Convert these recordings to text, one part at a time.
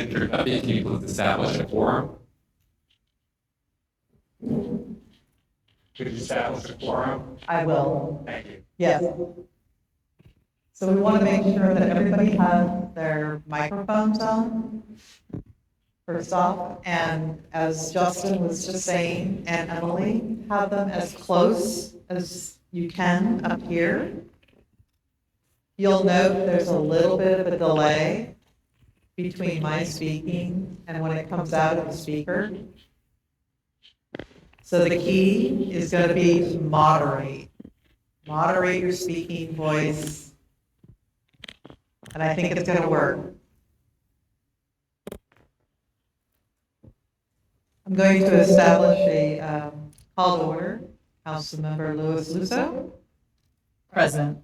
Manager Duffy, can you please establish a quorum? Could you establish a quorum? I will, Thank you. yes. So we want to make sure that everybody has their microphones on, first off, and as Justin was just saying, and Emily, have them as close as you can up here. You'll note there's a little bit of a delay between my speaking and when it comes out of the speaker. So the key is going to be to moderate. Moderate your speaking voice. And I think it's going to work. I'm going to establish a call to order. Councilmember Louis Lusso. Present.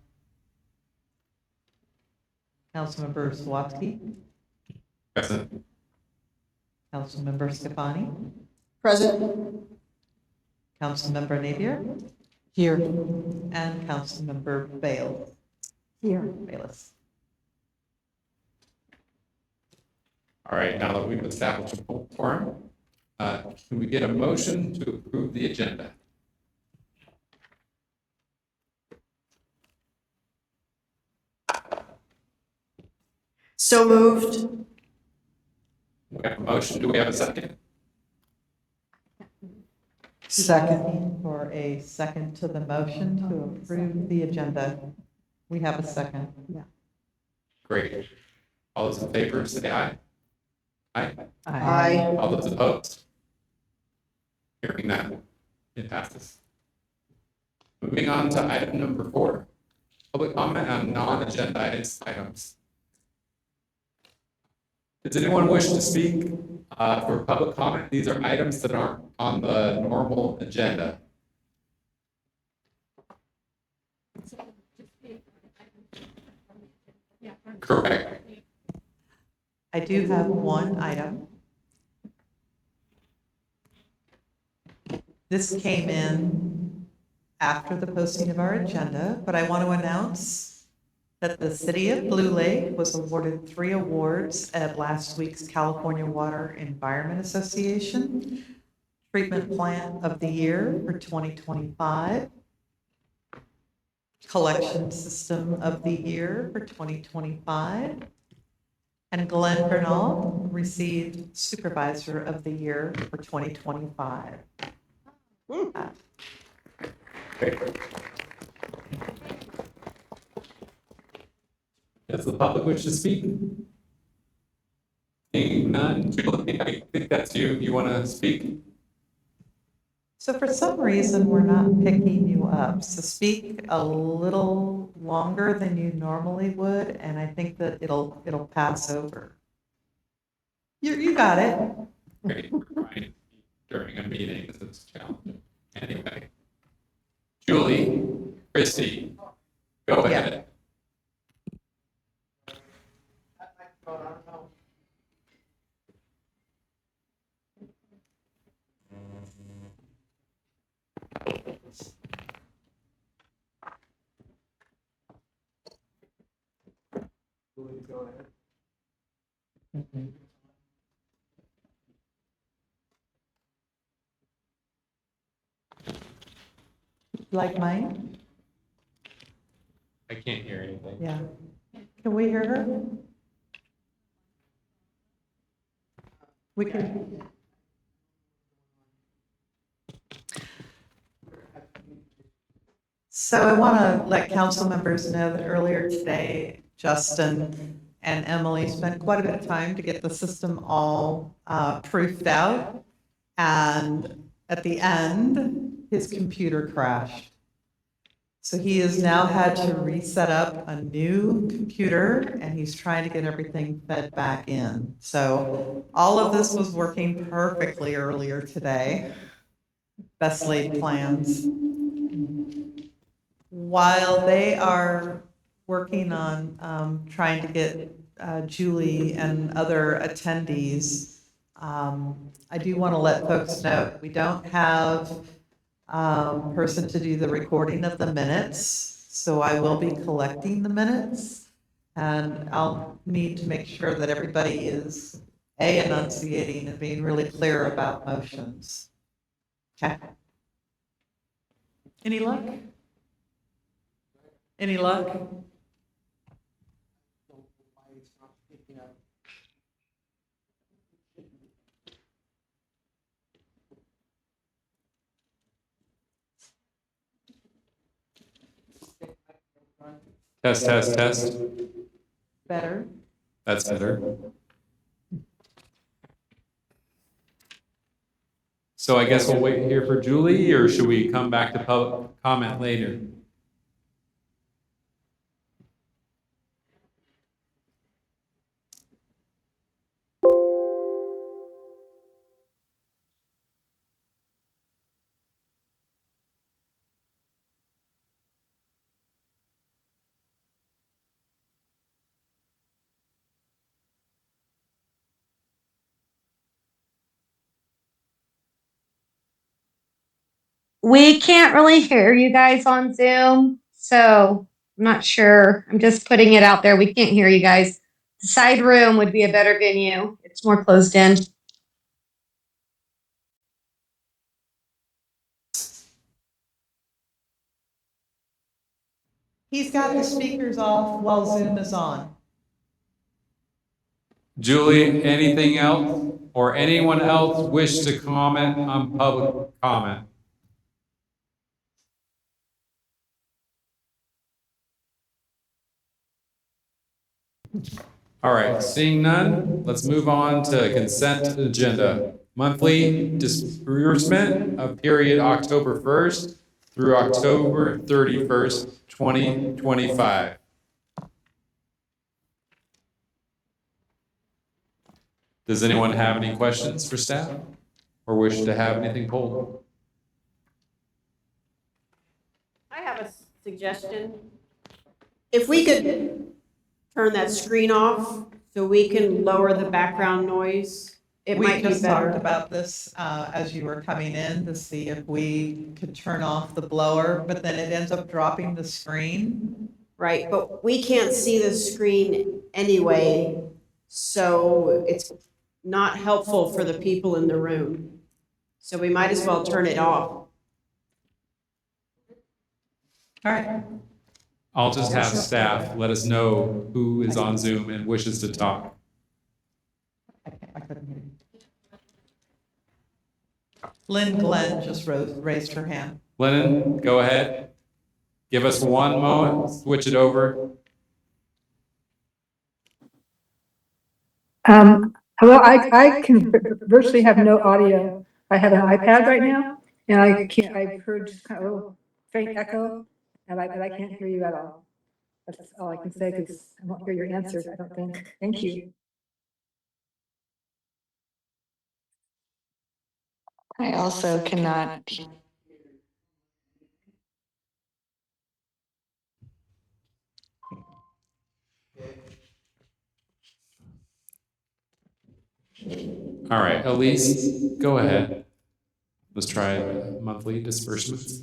Councilmember Sawatsky. Present. Councilmember Scafani. Present. Councilmember Napier. Here. And Councilmember Bale. Here. Bayless. All right, now that we've established a quorum, can we get a motion to approve the agenda? So moved. We have a motion, do we have a second? Second. For a second to the motion to approve the agenda. We have a second. Yeah. Great. All those in favor, say aye. Aye. Aye. All those opposed? Hearing none, it passes. Moving on to item number 4, public comment on non-agenda items. Does anyone wish to speak for public comment? These are items that aren't on the normal agenda. Correct. I do have one item. This came in after the posting of our agenda, but I want to announce that the City of Blue Lake was awarded 3 awards at last week's California Water Environment Association Treatment Plant of the Year for 2025, Collection System of the Year for 2025, and Glenn Bernal received Supervisor of the Year for 2025. Does the public wish to speak? Seeing none, Julie, I think that's you. You want to speak? So for some reason, we're not picking you up. So speak a little longer than you normally would, and I think that it'll pass over. You got it. Great, right, during a meeting, this is challenging. Anyway. Julie, Christy, go Yeah. ahead. Like mine? I can't hear anything. Yeah. Can we hear her? We can. So I want to let council members know that earlier today, Justin and Emily spent quite a bit of time to get the system all proofed out. And at the end, his computer crashed. So he has now had to reset up a new computer and he's trying to get everything fed back in. So all of this was working perfectly earlier today. Best laid plans. While they are working on trying to get Julie and other attendees, I do want to let folks know we don't have person to do the recording of the minutes, so I will be collecting the minutes, and I'll need to make sure that everybody is enunciating and being really clear about motions. Okay. Any luck? Any luck? Test, test, test. Better? That's better. So I guess we'll wait here for Julie, or should we come back to public comment later? We can't really hear you guys on Zoom, so I'm not sure. I'm just putting it out there. We can't hear you guys. The side room would be a better venue. It's more closed in. He's got the speakers off while Zoom is on. Julie, anything else or anyone else wish to comment on public comment? All right, seeing none, let's move on to consent agenda. Monthly disbursement of period October 1st through October 31st, 2025. Does anyone have any questions for staff or wish to have anything pulled? I have a suggestion. If we could turn that screen off so we can lower the background noise, it We might be just talked better. about this as you were coming in to see if we could turn off the blower, but then it ends up dropping the screen. Right, but we can't see the screen anyway, so it's not helpful for the people in the room. So we might as well turn it off. All right. I'll just have staff let us know who is on Zoom and wishes to talk. I couldn't hear you. Lynn Glenn just raised her hand. Lennon, go ahead. Give us one moment, switch it over. Hello, I can virtually have no audio. I have an iPad right now, and I've heard just kind of a little faint echo, but I can't hear you at all. That's all I can say, because I won't hear your answers, I don't think. Thank you. I also cannot. All right, Elise, go ahead. Let's try monthly disbursements.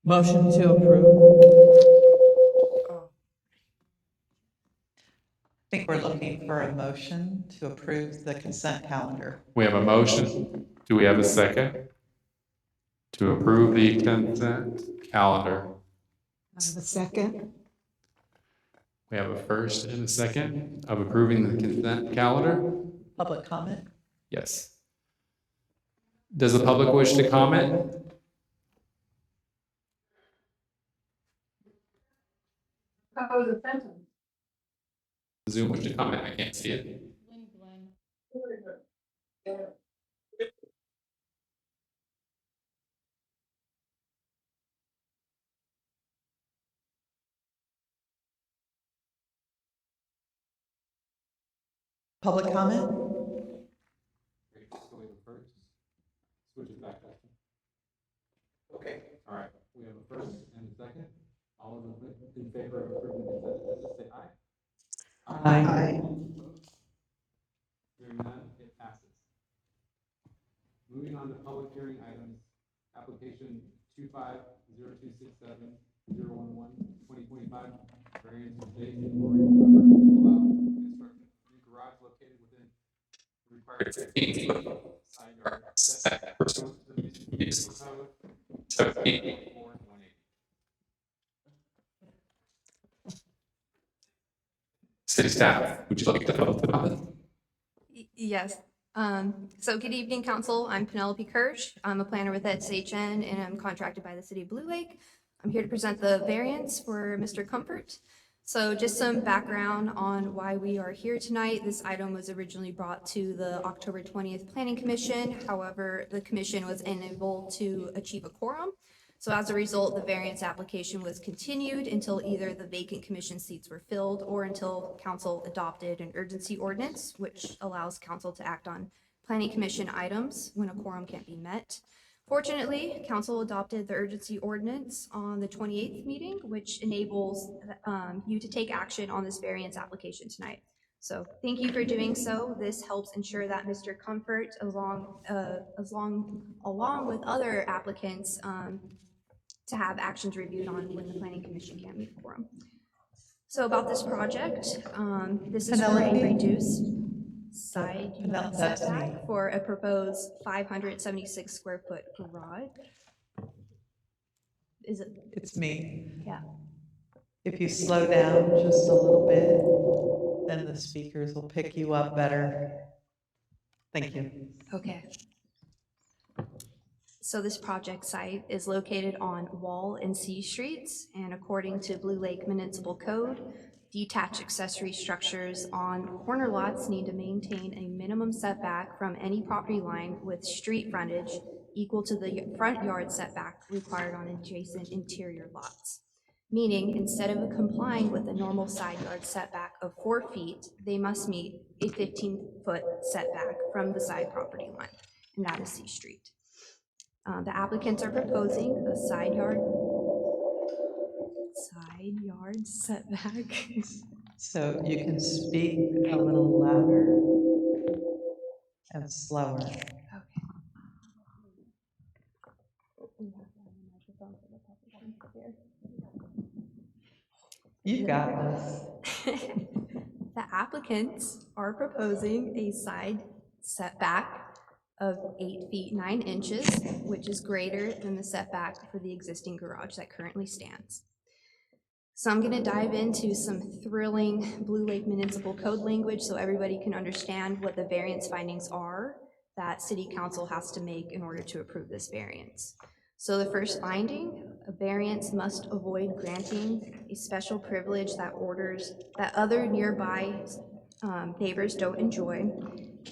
Motion to approve. I think we're looking for a motion to approve the consent calendar. We have a motion. Do we have a second? To approve the consent calendar. I have a second. We have a first and a second of approving the consent calendar. Public comment? Yes. Does the public wish to comment? How was the sentence? Zoom wish to comment? I can't see it. Public comment? Okay, all right. We have a first and a second. All of them in favor of approving the consent agenda, say aye. Aye. Hearing none, it passes. Moving on to public 2025 variance from Jason Maureen Weber to allow construction of a new garage located within the required 15-foot side yard setback pursuant to the municipal code 17.418. City staff, would you like to vote on it? Yes. So good evening, council. I'm Penelope Kirsch. I'm a planner with SHN and I'm contracted by the city of Blue Lake. I'm here to present the variance for Mr. Comfort. So just some background on why we are here tonight. This item was originally brought to the October 20th Planning Commission. However, the commission was unable to achieve a quorum. So as a result, the variance application was continued until either the vacant commission seats were filled or until council adopted an urgency ordinance, which allows council to act on planning commission items when a quorum can't be met. Fortunately, council adopted the urgency ordinance on the 28th meeting, which enables you to take action on this variance application tonight. So thank you for doing so. This helps ensure that Mr. Comfort, along with other applicants, to have actions reviewed on when the planning commission can't meet a quorum. So about this project, this is for a reduced side yard setback for a proposed 576 square foot garage. Is it? It's me. Yeah. If you slow down just a little bit, then the speakers will pick you up better. Thank you. Okay. So this project site is located on Wall and C Streets, and according to Blue Lake Municipal Code, detached accessory structures on corner lots need to maintain a minimum setback from any property line with street frontage equal to the front yard setback required on adjacent interior lots. Meaning, instead of complying with a normal side yard setback of 4 feet, they must meet a 15-foot setback from the side property line, and that is C Street. The applicants are proposing a side yard setback. So you can speak a little louder and slower. You got this. The applicants are proposing a side setback of 8 feet 9 inches, which is greater than the setback for the existing garage that currently stands. So I'm going to dive into some thrilling Blue Lake Municipal Code language so everybody can understand what the variance findings are that City Council has to make in order to approve this variance. So the first finding, a variance must avoid granting a special privilege that other nearby neighbors don't enjoy.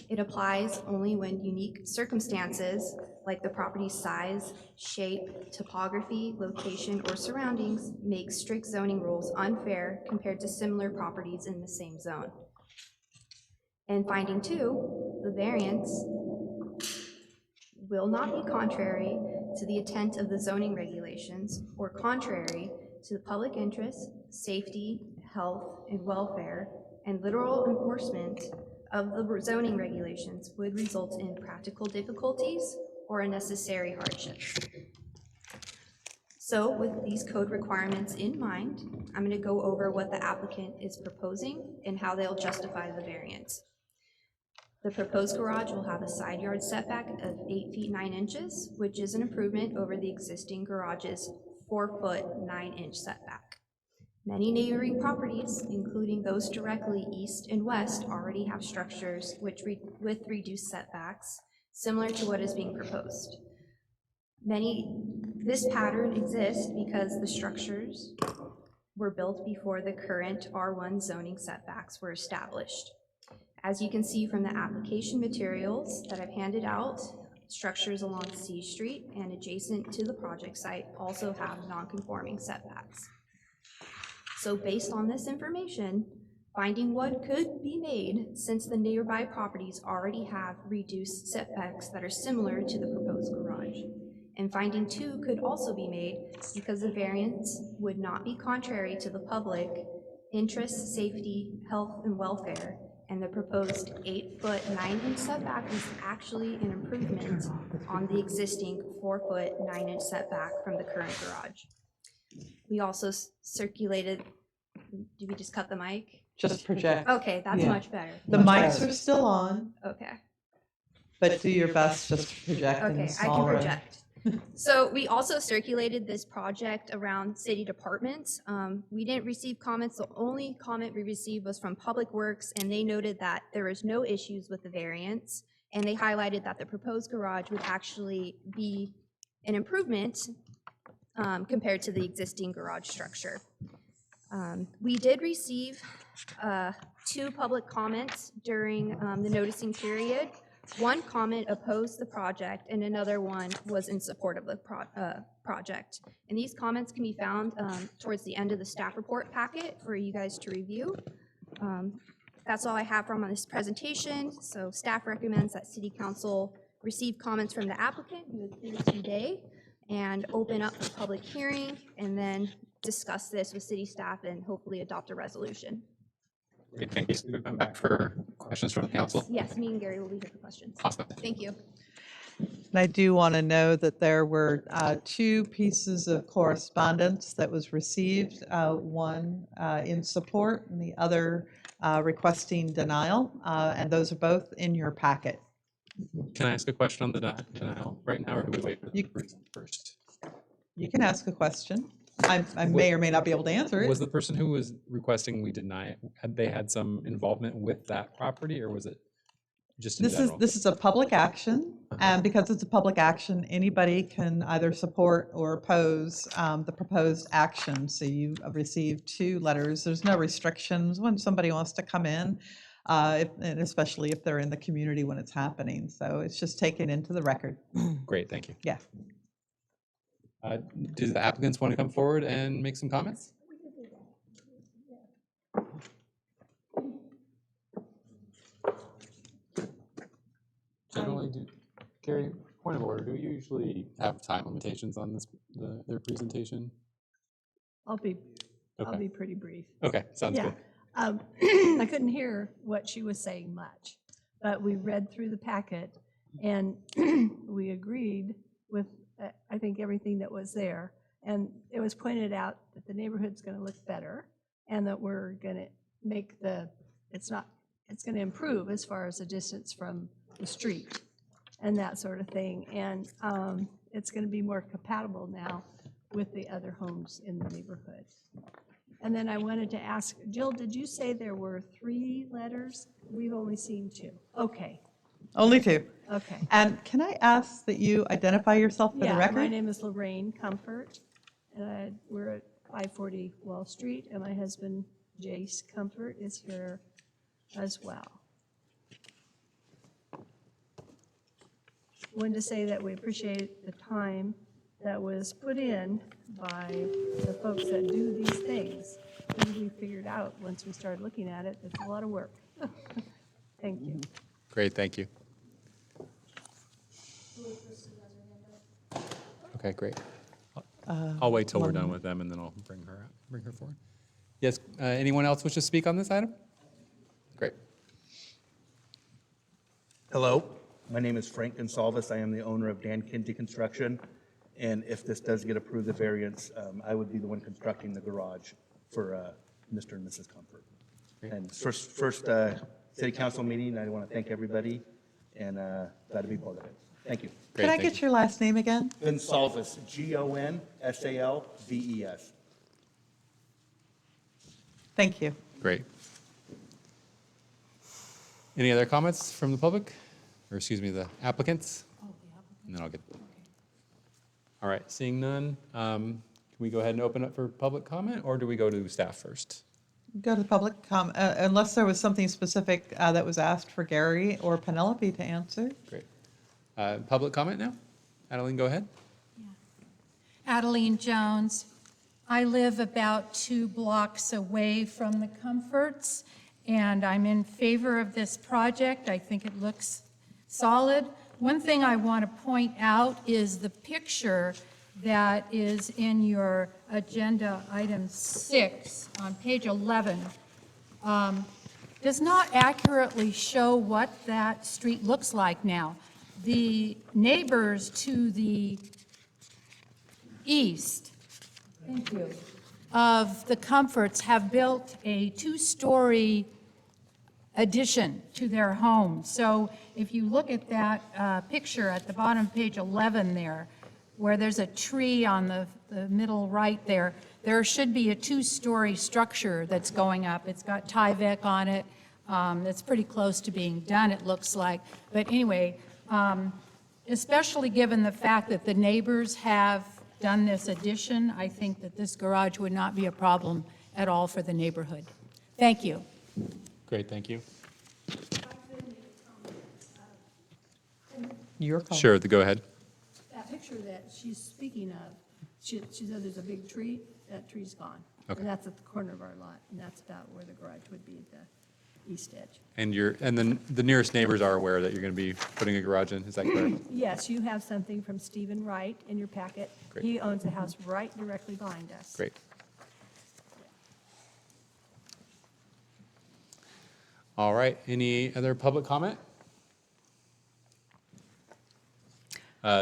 It applies only when unique circumstances like the property's size, shape, topography, location, or surroundings make strict zoning rules unfair compared to similar properties in the same zone. And finding 2, the variance will not be contrary to the intent of the zoning regulations or contrary to the public interest, safety, health, and welfare, and literal enforcement of the zoning regulations would result in practical difficulties or unnecessary hardships. So with these code requirements in mind, I'm going to go over what the applicant is proposing and how they'll justify the variance. The proposed garage will have a side yard setback of 8 feet 9 inches, which is an improvement over the existing garage's 4 foot 9 inch setback. Many neighboring properties, including those directly east and west, already have structures with reduced setbacks, similar to what is being proposed. This pattern exists because the structures were built before the current R1 zoning setbacks were established. As you can see from the application materials that I've handed out, structures along C Street and adjacent to the project site also have non-conforming setbacks. So based on this information, finding what could be made since the nearby properties already have reduced setbacks that are similar to the proposed garage. And finding 2 could also be made because the variance would not be contrary to the public interest, safety, health, and welfare, and the proposed 8-foot 9-inch setback is actually an improvement on the existing 4-foot 9-inch setback from the current garage. We also circulated, did we just cut the mic? Just project. Okay, that's Yeah. much better. The mics are still on, Okay. but do your best just to project in Okay, a I can small room. project. So we also circulated this project around city departments. We didn't receive comments. The only comment we received was from Public Works, and they noted that there was no issues with the variance. And they highlighted that the proposed garage would actually be an improvement compared to the existing garage structure. We did receive 2 public comments during the noticing period. One comment opposed the project, and another one was in support of the project. And these comments can be found towards the end of the staff report packet for you guys to review. That's all I have from this presentation. So staff recommends that City Council receive comments from the applicant, who is here today, and open up the public hearing, and then discuss this with city staff and hopefully adopt a resolution. Great, thank you. So we come back for questions from the council. Yes, me and Gary will be here for questions. Awesome. Thank you. And I do want to know that there were 2 pieces of correspondence that was received, one in support and the other requesting denial, and those are both in your packet. Can I ask a question on the denial right now, or do we wait for the You- person first? You can ask a question. I may or may not be able to answer Was it. the person who was requesting we deny it, had they had some involvement with that property, or was it just in This general? is a public action, and because it's a public action, anybody can either support or oppose the proposed action. So you received 2 letters. There's no restrictions when somebody wants to come in, and especially if they're in the community when it's happening. So it's just taken into the record. Great, thank you. Yeah. Do the applicants want to come forward and make some comments? Generally, Gary, point of order, do you usually have time limitations on this, their presentation? I'll be Okay, pretty brief. okay, sounds Yeah. good. I couldn't hear what she was saying much, but we read through the packet and we agreed with, I think, everything that was there. And it was pointed out that the neighborhood's going to look better and that we're going to make it's going to improve as far as the distance from the street and that sort of thing. And it's going to be more compatible now with the other homes in the neighborhood. And then I wanted to ask, Jill, did you say there were 3 letters? We've only seen 2. Okay, Only 2. okay. And can I ask that you identify yourself for the Yeah, record? my name is Lorraine Comfort. We're at 540 Wall Street, and my husband, Jace Comfort, is here as well. Wanted to say that we appreciate the time that was put in by the folks that do these things. And we figured out, once we started looking at it, it's a lot of work. Thank you. Great, thank you. Okay, great. I'll wait till we're done with them, and then I'll bring her forward. Yes, anyone else wish to speak on this item? Great. Hello, my name is Frank Gonsalves. I am the owner of Dan Kinsey Construction. And if this does get approved, the variance, I would be the one constructing the garage for Mr. and Mrs. Comfort. And first city council meeting, I want to thank everybody and glad to be part of it. Thank you. Great, Can I thank get your last name again? Gonsalves, Gonsalves. Thank you. Great. Any other comments from the public? Or excuse me, the applicants? And then I'll get. All right, seeing none, can we go ahead and open up for public comment, or do we go to staff first? Go to the public unless there was something specific that was asked for Gary or Penelope to answer. Great. Public comment now? Adeline, go ahead. Adeline Jones. I live about 2 blocks away from the Comforts, and I'm in favor of this project. I think it looks solid. One thing I want to point out is the picture that is in your agenda item 6 on page 11. does not accurately show what that street looks like now. The neighbors to the east, thank you, of the Comforts have built a two-story addition to their home. So if you look at that picture at the bottom of page 11 there, where there's a tree on the middle right there, there should be a two-story structure that's going up. It's got Tyvek on it. It's pretty close to being done, it looks like. But anyway, especially given the fact that the neighbors have done this addition, I think that this garage would not be a problem at all for the neighborhood. Thank you. Great, thank you. Your call. Sure, go ahead. That picture that she's speaking of, she said there's a big tree, that tree's gone. Okay. And that's at the corner of our lot, and that's about where the garage would be at the east edge. And then the nearest neighbors are aware that you're going to be putting a garage in, is that correct? Yes, you have something from Stephen Wright in your packet. Great. He owns a house right directly behind us. Great. All right, any other public comment?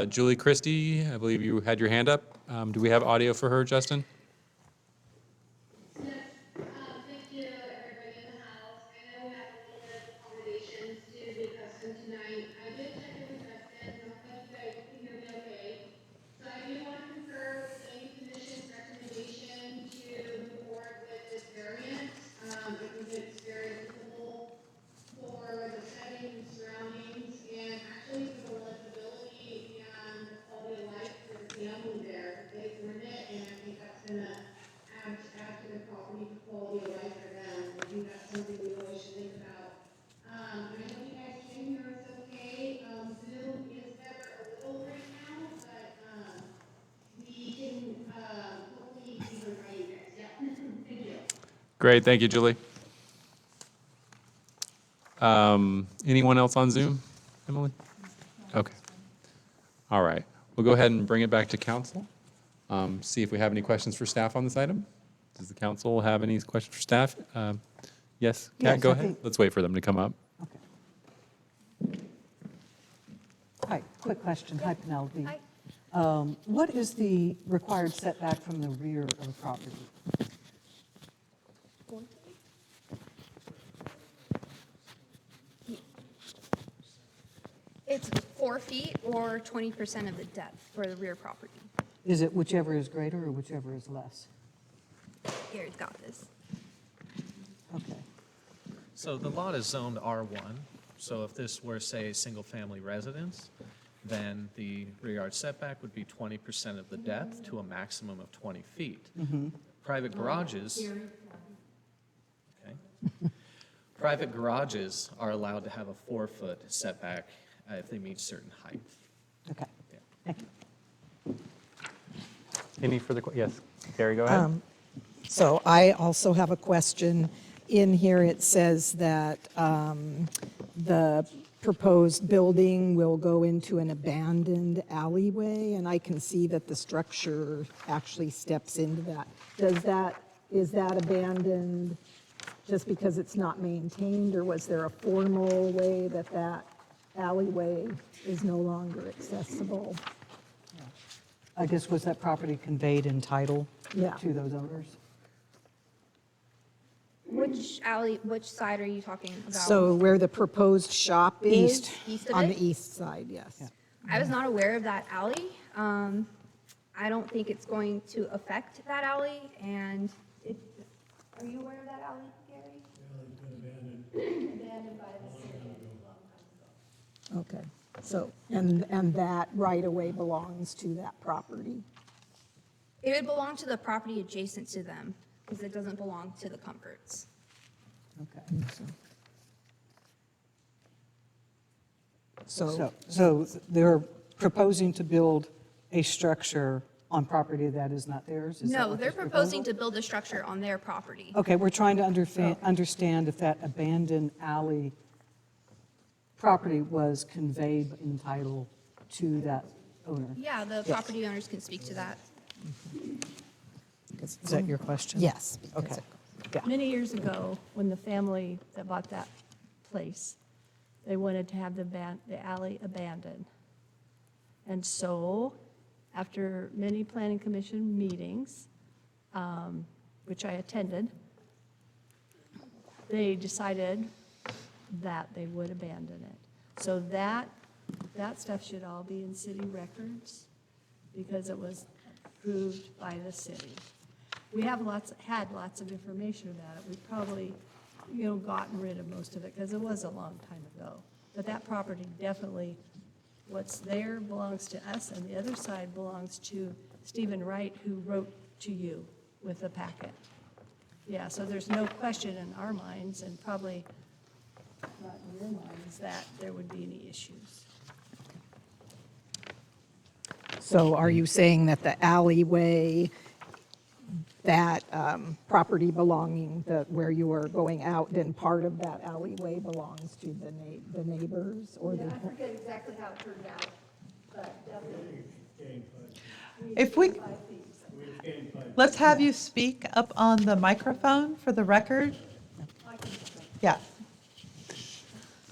Julie Christie, I believe you had your hand up. Do we have audio for her, Justin? Thank you, everybody in the house. I know we have a little bit of accommodations due to the custom tonight. I did check in with Justin, so I hope you guys can hear me okay. So I do want to concur with the commission's recommendation to move forward with this variance. I think it's very applicable for the setting and surroundings, and actually for the livability and the quality of life for the family there. They earned it, and I think that's gonna add to the property quality of life for them. I think that's something we really should think about. And I hope you guys can hear us okay. Zoom is better a little right now, but, we can, hopefully be right, you guys. Yeah, thank you. Great, thank you, Julie. Anyone else on Zoom, Emily? Okay. All right, we'll go ahead and bring it back to council. See if we have any questions for staff on this item. Does the council have any questions for staff? Yes, Kat, Yes, go I ahead. think- Let's wait for them to come up. Hi, quick question. Hi, Penelope. Hi. What is the required setback from the rear of the property? It's 4 feet or 20% of the depth for the rear property. Is it whichever is greater or whichever is less? Gary's got this. Okay. So the lot is zoned R1, so if this were, say, a single-family residence, then the rear yard setback would be 20% of the depth to a maximum of 20 feet. Private garages, okay. Private garages are allowed to have a 4-foot setback if they meet certain height. Okay. Thank you. Any further, yes, Gary, go ahead. So I also have a question. In here, it says that the proposed building will go into an abandoned alleyway, and I can see that the structure actually steps into that. Is that abandoned just because it's not maintained, or was there a formal way that that alleyway is no longer accessible? I guess, was that property conveyed in title Yeah. to those owners? Which side are you talking about? So where the proposed shop is? East. East of On it? the east side, yes. Yeah. I was not aware of that alley. I don't think it's going to affect that alley, and are you aware of that alley, Gary? Abandoned by the city. Okay, so, and that right-of-way belongs to that property? It would belong to the property adjacent to them, because it doesn't belong to the Comforts. Okay. So, they're proposing to build a structure on property that is not theirs? Is that No, what they're this proposing proposal? to build a structure on their property. Okay, we're trying to understand if that abandoned alley property was conveyed in title to that owner. Yeah, the property owners can speak to that. is that your question? Yes. Okay. Many years ago, when the family that bought that place, they wanted to have the alley abandoned. And so, after many planning commission meetings, which I attended, they decided that they would abandon it. So that stuff should all be in city records because it was approved by the city. We have had lots of information about it. We've probably, gotten rid of most of it because it was a long time ago. But that property definitely, what's there belongs to us, and the other side belongs to Stephen Wright, who wrote to you with the packet. Yeah, so there's no question in our minds, and probably not in your minds, that there would be any issues. So are you saying that the alleyway, that property belonging, where you are going out, then part of that alleyway belongs to the neighbors? Or Yeah, I forget exactly how it turned out, but definitely. If we, let's have you speak up on the microphone for the record. Yeah.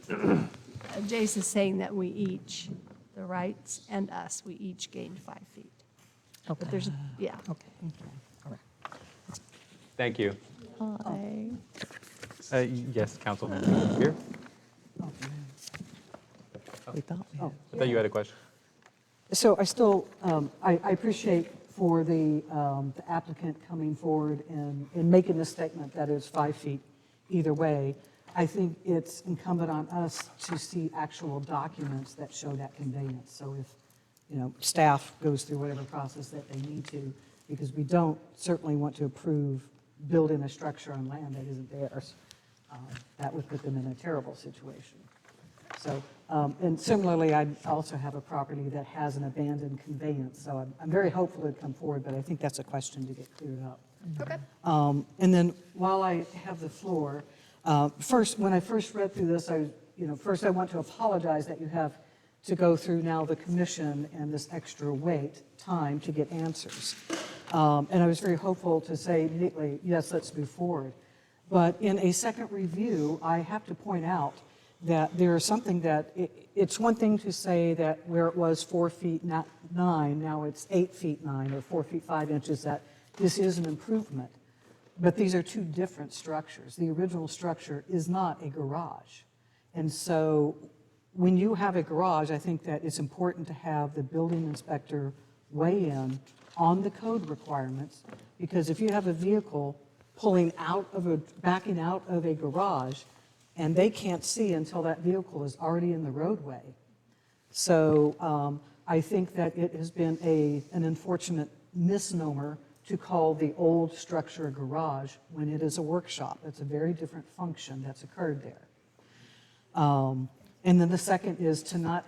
Jace is saying that we each, the Wrights and us, we each gained 5 feet. Okay. But there's, yeah. Okay. All right. Thank you. Hi. Yes, Councilman here. We thought we had. I thought you had a question. So I still, I appreciate for the applicant coming forward and making the statement that it's 5 feet either way. I think it's incumbent on us to see actual documents that show that conveyance. So if, staff goes through whatever process that they need to, because we don't certainly want to approve building a structure on land that isn't theirs. That would put them in a terrible situation. So, and similarly, I also have a property that has an abandoned conveyance, so I'm very hopeful it'd come forward, but I think that's a question to get cleared up. Okay. And then while I have the floor, first, when I first read through this, first I want to apologize that you have to go through now the commission and this extra time to get answers. And I was very hopeful to say immediately, yes, let's move forward. But in a second review, I have to point out that there is something that, it's one thing to say that where it was 4 feet 9, now it's 8 feet 9 or 4 feet 5 inches, that this is an improvement. But these are two different structures. The original structure is not a garage. And so when you have a garage, I think that it's important to have the building inspector weigh in on the code requirements, because if you have a vehicle backing out of a garage, and they can't see until that vehicle is already in the roadway. So I think that it has been an unfortunate misnomer to call the old structure a garage when it is a workshop. It's a very different function that's occurred there. And then the second is to not,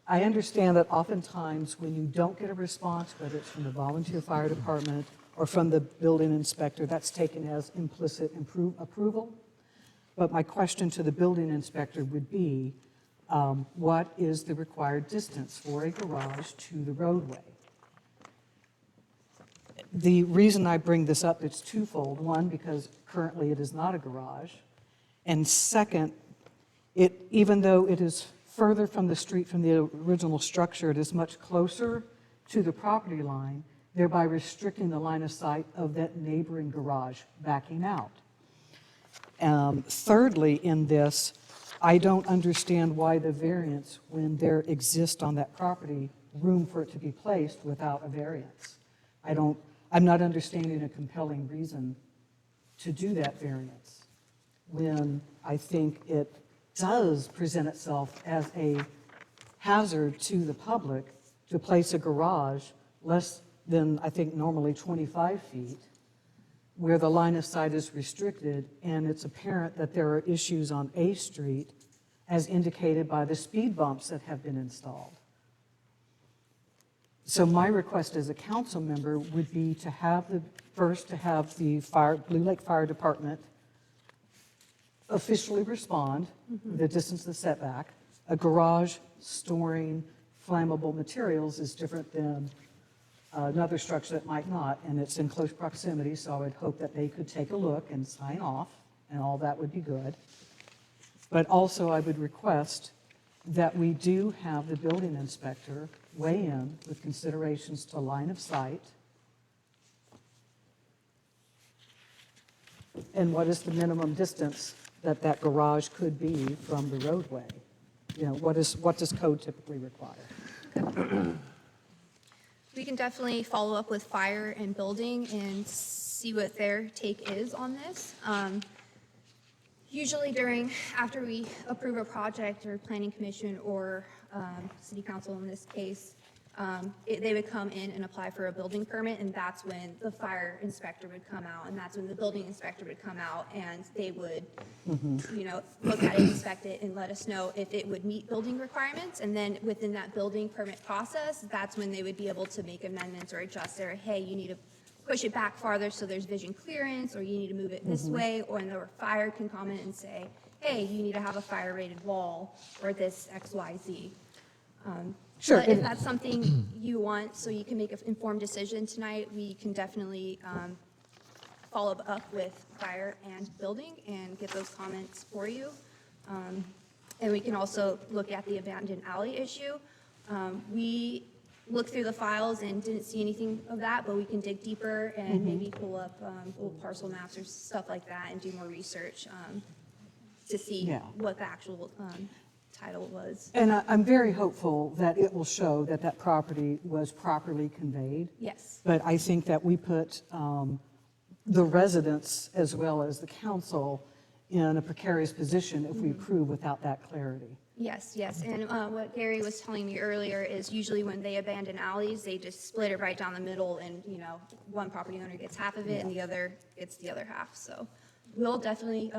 I understand that oftentimes when you don't get a response, whether it's from the volunteer fire department or from the building inspector, that's taken as implicit approval. But my question to the building inspector would be, what is the required distance for a garage to the roadway? The reason I bring this up, it's twofold. One, because currently it is not a garage. And second, even though it is further from the street from the original structure, it is much closer to the property line, thereby restricting the line of sight of that neighboring garage backing out. Thirdly, in this, I don't understand why the variance, when there exists on that property room for it to be placed without a variance. I'm not understanding a compelling reason to do that variance when I think it does present itself as a hazard to the public to place a garage less than, I think, normally 25 feet, where the line of sight is restricted, and it's apparent that there are issues on A Street as indicated by the speed bumps that have been installed. So my request as a council member would be to have the Blue Lake Fire Department officially respond, the distance of the setback. A garage storing flammable materials is different than another structure that might not, and it's in close proximity, so I would hope that they could take a look and sign off, and all that would be good. But also, I would request that we do have the building inspector weigh in with considerations to line of sight, and what is the minimum distance that that garage could be from the roadway? You know, what does code typically require? We can definitely follow up with fire and building and see what their take is on this. Usually after we approve a project or planning commission or city council in this case, they would come in and apply for a building permit, and that's when the fire inspector would come out, and that's when the building inspector would come out, and they would, look at it, inspect it, and let us know if it would meet building requirements. And then within that building permit process, that's when they would be able to make amendments or adjust their, hey, you need to push it back farther so there's vision clearance, or you need to move it this way, or the fire can comment and say, hey, you need to have a fire-rated wall, or this X, Y, Z. Sure. But if that's something you want, so you can make an informed decision tonight, we can definitely follow up with fire and building and get those comments for you. And we can also look at the abandoned alley issue. We looked through the files and didn't see anything of that, but we can dig deeper and maybe pull up little parcel maps or stuff like that and do more research to see what the actual title was. And I'm very hopeful that it will show that that property was properly conveyed. Yes. But I think that we put the residents as well as the council in a precarious position if we approve without that clarity. Yes, yes. And what Gary was telling me earlier is usually when they abandon alleys, they just split it right down the middle, and, one property owner gets half of it and the other gets the other half. So we'll definitely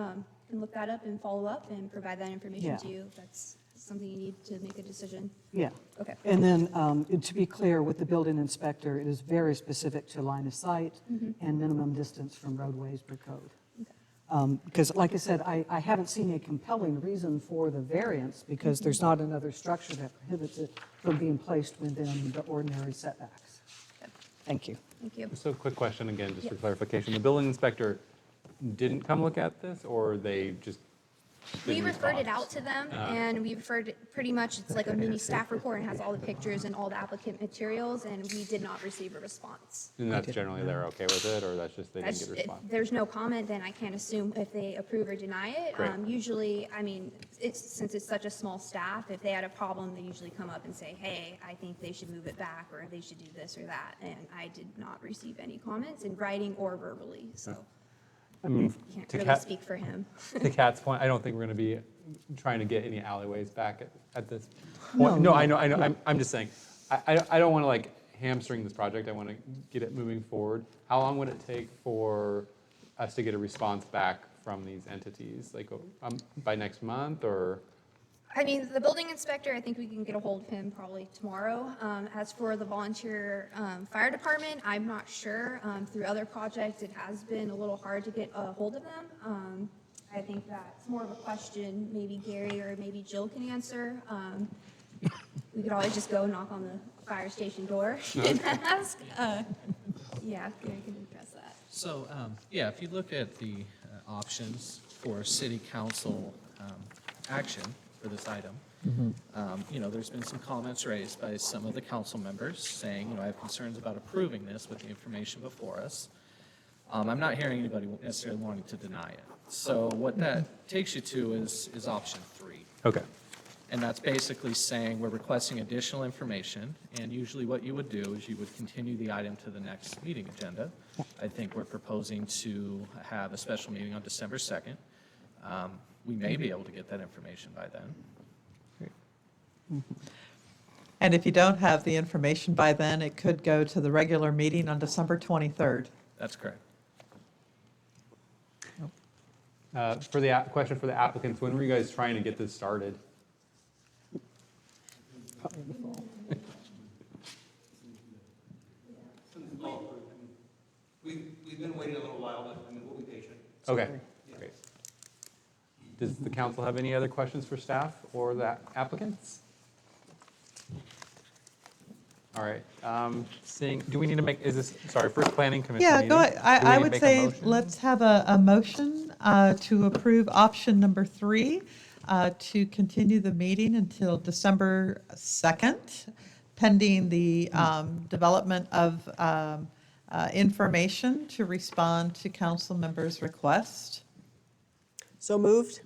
can look that up and follow up and provide that information to you if that's something you need to make a decision. Yeah. Okay. And then to be clear, with the building inspector, it is very specific to line of sight and minimum distance from roadways per code. Because like I said, I haven't seen a compelling reason for the variance because there's not another structure that prohibits it from being placed within the ordinary setbacks. Thank you. Thank you. So quick question again, just for clarification. The building inspector didn't come look at this, or they just We didn't referred it respond? out to them, and we referred, pretty much, it's like a mini staff report and has all the pictures and all the applicant materials, and we did not receive a response. And that's generally they're okay with it, or that's just they didn't get a If response? there's no comment, then I can't assume if they approve or deny it. Great. Usually, since it's such a small staff, if they had a problem, they usually come up and say, hey, I think they should move it back, or they should do this or that. And I did not receive any comments in writing or verbally, so I mean, can't to really Kat- speak for him. To Kat's point, I don't think we're going to be trying to get any alleyways back at this point. No, I know. I'm just saying, I don't want to like hamstring this project. I want to get it moving forward. How long would it take for us to get a response back from these entities? Like by next month, or? The building inspector, I think we can get a hold of him probably tomorrow. As for the volunteer fire department, I'm not sure. Through other projects, it has been a little hard to get a hold of them. I think that's more of a question maybe Gary or maybe Jill can answer. We could always just go knock on the fire station door and ask. Yeah, Gary can address that. So, if you look at the options for city council action for this item, there's been some comments raised by some of the council members saying, I have concerns about approving this with the information before us. I'm not hearing anybody necessarily wanting to deny it. So what that takes you to is option 3. Okay. And that's basically saying we're requesting additional information, and usually what you would do is you would continue the item to the next meeting agenda. I think we're proposing to have a special meeting on December 2nd. We may be able to get that information by then. And if you don't have the information by then, it could go to the regular meeting on December 23rd. That's correct. For the question for the applicants, when were you guys trying to get this started? We've been waiting a little while, but we'll be patient. Okay, great. Does the council have any other questions for staff or the applicants? All right, do we need to make, is this, sorry, first planning commission Yeah, meeting? go ahead. Do we I need to would make a say motion? let's have a motion to approve option number 3, to continue the meeting until December 2nd, pending the development of information to respond to council members' request. So moved?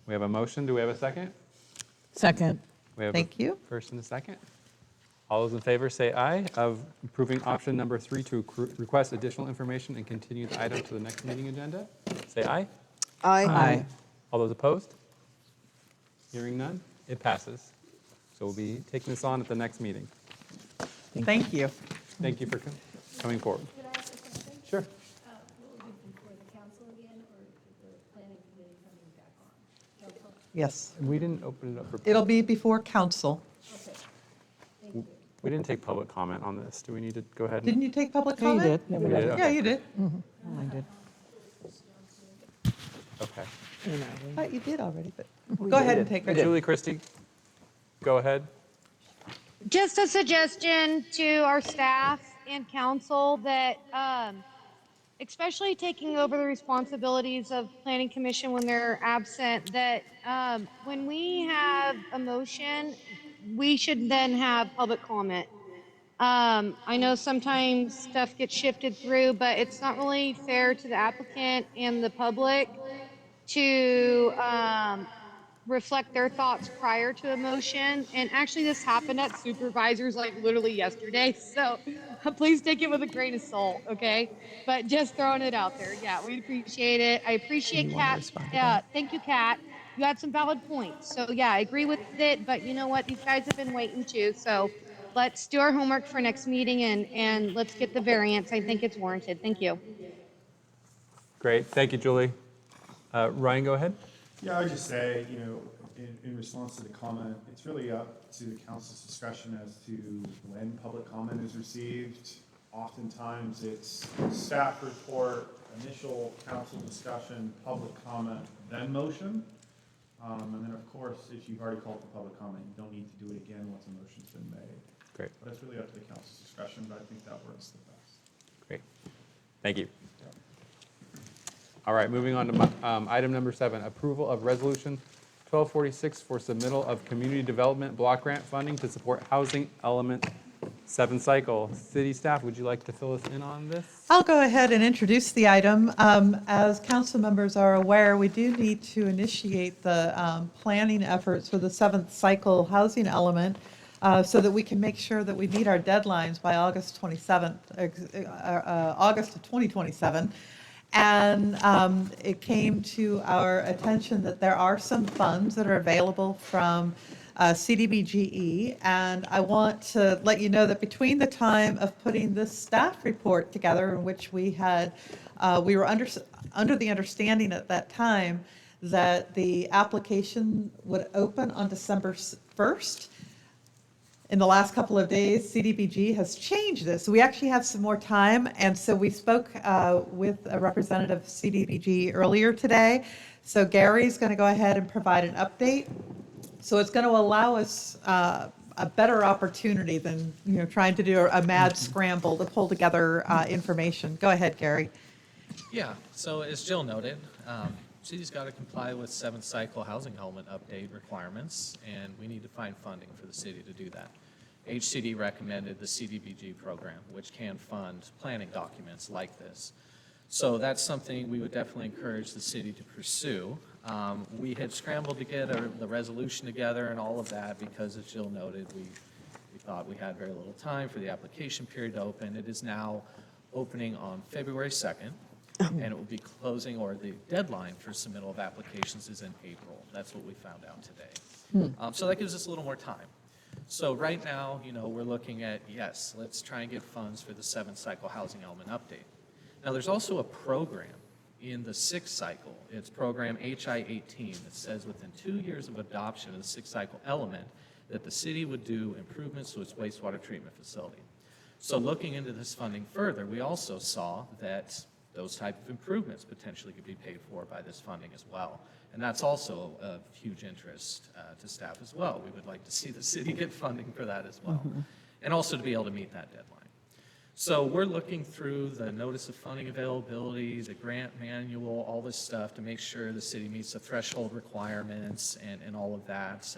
We have a motion, do we have a second? Second. We have Thank you. a first and a second. All those in favor say aye of approving option number 3 to request additional information and continue the item to the next meeting agenda. Say aye. Aye. All those opposed? Hearing none, it passes. So we'll be taking this on at the next meeting. Thank you. Thank you for coming forward. Could I ask a question? Sure. Will it be before the council again, or is the planning committee coming back on? Council? Yes. We didn't open it up for. It'll be before council. Okay. Thank you. We didn't take public comment on this. Do we need to go ahead? Didn't you take public Yeah, you comment? did. We did, Yeah, okay. you did. I did. Okay. I thought you did already, but go ahead and take it. Julie Christie, go ahead. Just a suggestion to our staff and council that, especially taking over the responsibilities of planning commission when they're absent, that when we have a motion, we should then have public comment. I know sometimes stuff gets shifted through, but it's not really fair to the applicant and the public to reflect their thoughts prior to a motion. And actually this happened at supervisors like literally yesterday. So please take it with a grain of salt, okay? But just throwing it out there. Yeah, we appreciate it. I appreciate Kat. Yeah, thank you, Kat. You had some valid points. So yeah, I agree with it, but you know what? These guys have been waiting too. So let's do our homework for next meeting and let's get the variance. I think it's warranted. Thank you. Great, thank you, Julie. Ryan, go ahead. Yeah, I would just say, in response to the comment, it's really up to the council's discretion as to when public comment is received. Oftentimes, it's staff report, initial council discussion, public comment, then motion. And then, of course, if you've already called for public comment, you don't need to do it again once a motion's been made. Great. But it's really up to the council's discretion, but I think that works the best. Great, thank you. All right, moving on to item number 7, approval of resolution 1246 for submittal of community development block grant funding to support housing element 7 cycle. City staff, would you like to fill us in on this? I'll go ahead and introduce the item. As council members are aware, we do need to initiate the planning efforts for the 7th cycle housing element so that we can make sure that we meet our deadlines by August 27th, August of 2027. And it came to our attention that there are some funds that are available from CDBGE. And I want to let you know that between the time of putting this staff report together, in which we had, we were under the understanding at that time that the application would open on December 1st. In the last couple of days, CDBG has changed this. So we actually have some more time. And so we spoke with a representative of CDBG earlier today. So Gary's going to go ahead and provide an update. So it's going to allow us a better opportunity than trying to do a mad scramble to pull together information. Go ahead, Gary. Yeah, so as Jill noted, city's got to comply with 7th cycle housing element update requirements, and we need to find funding for the city to do that. HCD recommended the CDBG program, which can fund planning documents like this. So that's something we would definitely encourage the city to pursue. We had scrambled to get the resolution together and all of that because, as Jill noted, we thought we had very little time for the application period to open. It is now opening on February 2nd. And it will be closing, or the deadline for submittal of applications is in April. That's what we found out today. So that gives us a little more time. So right now, we're looking at, yes, let's try and get funds for the 7th cycle housing element update. Now, there's also a program in the 6th cycle. It's program HI-18 that says within 2 years of adoption of the 6th cycle element that the city would do improvements to its wastewater treatment facility. So looking into this funding further, we also saw that those type of improvements potentially could be paid for by this funding as well. And that's also of huge interest to staff as well. We would like to see the city get funding for that as well. and also to be able to meet that deadline. So we're looking through the notice of funding availability, the grant manual, all this stuff to make sure the city meets the threshold requirements and all of that.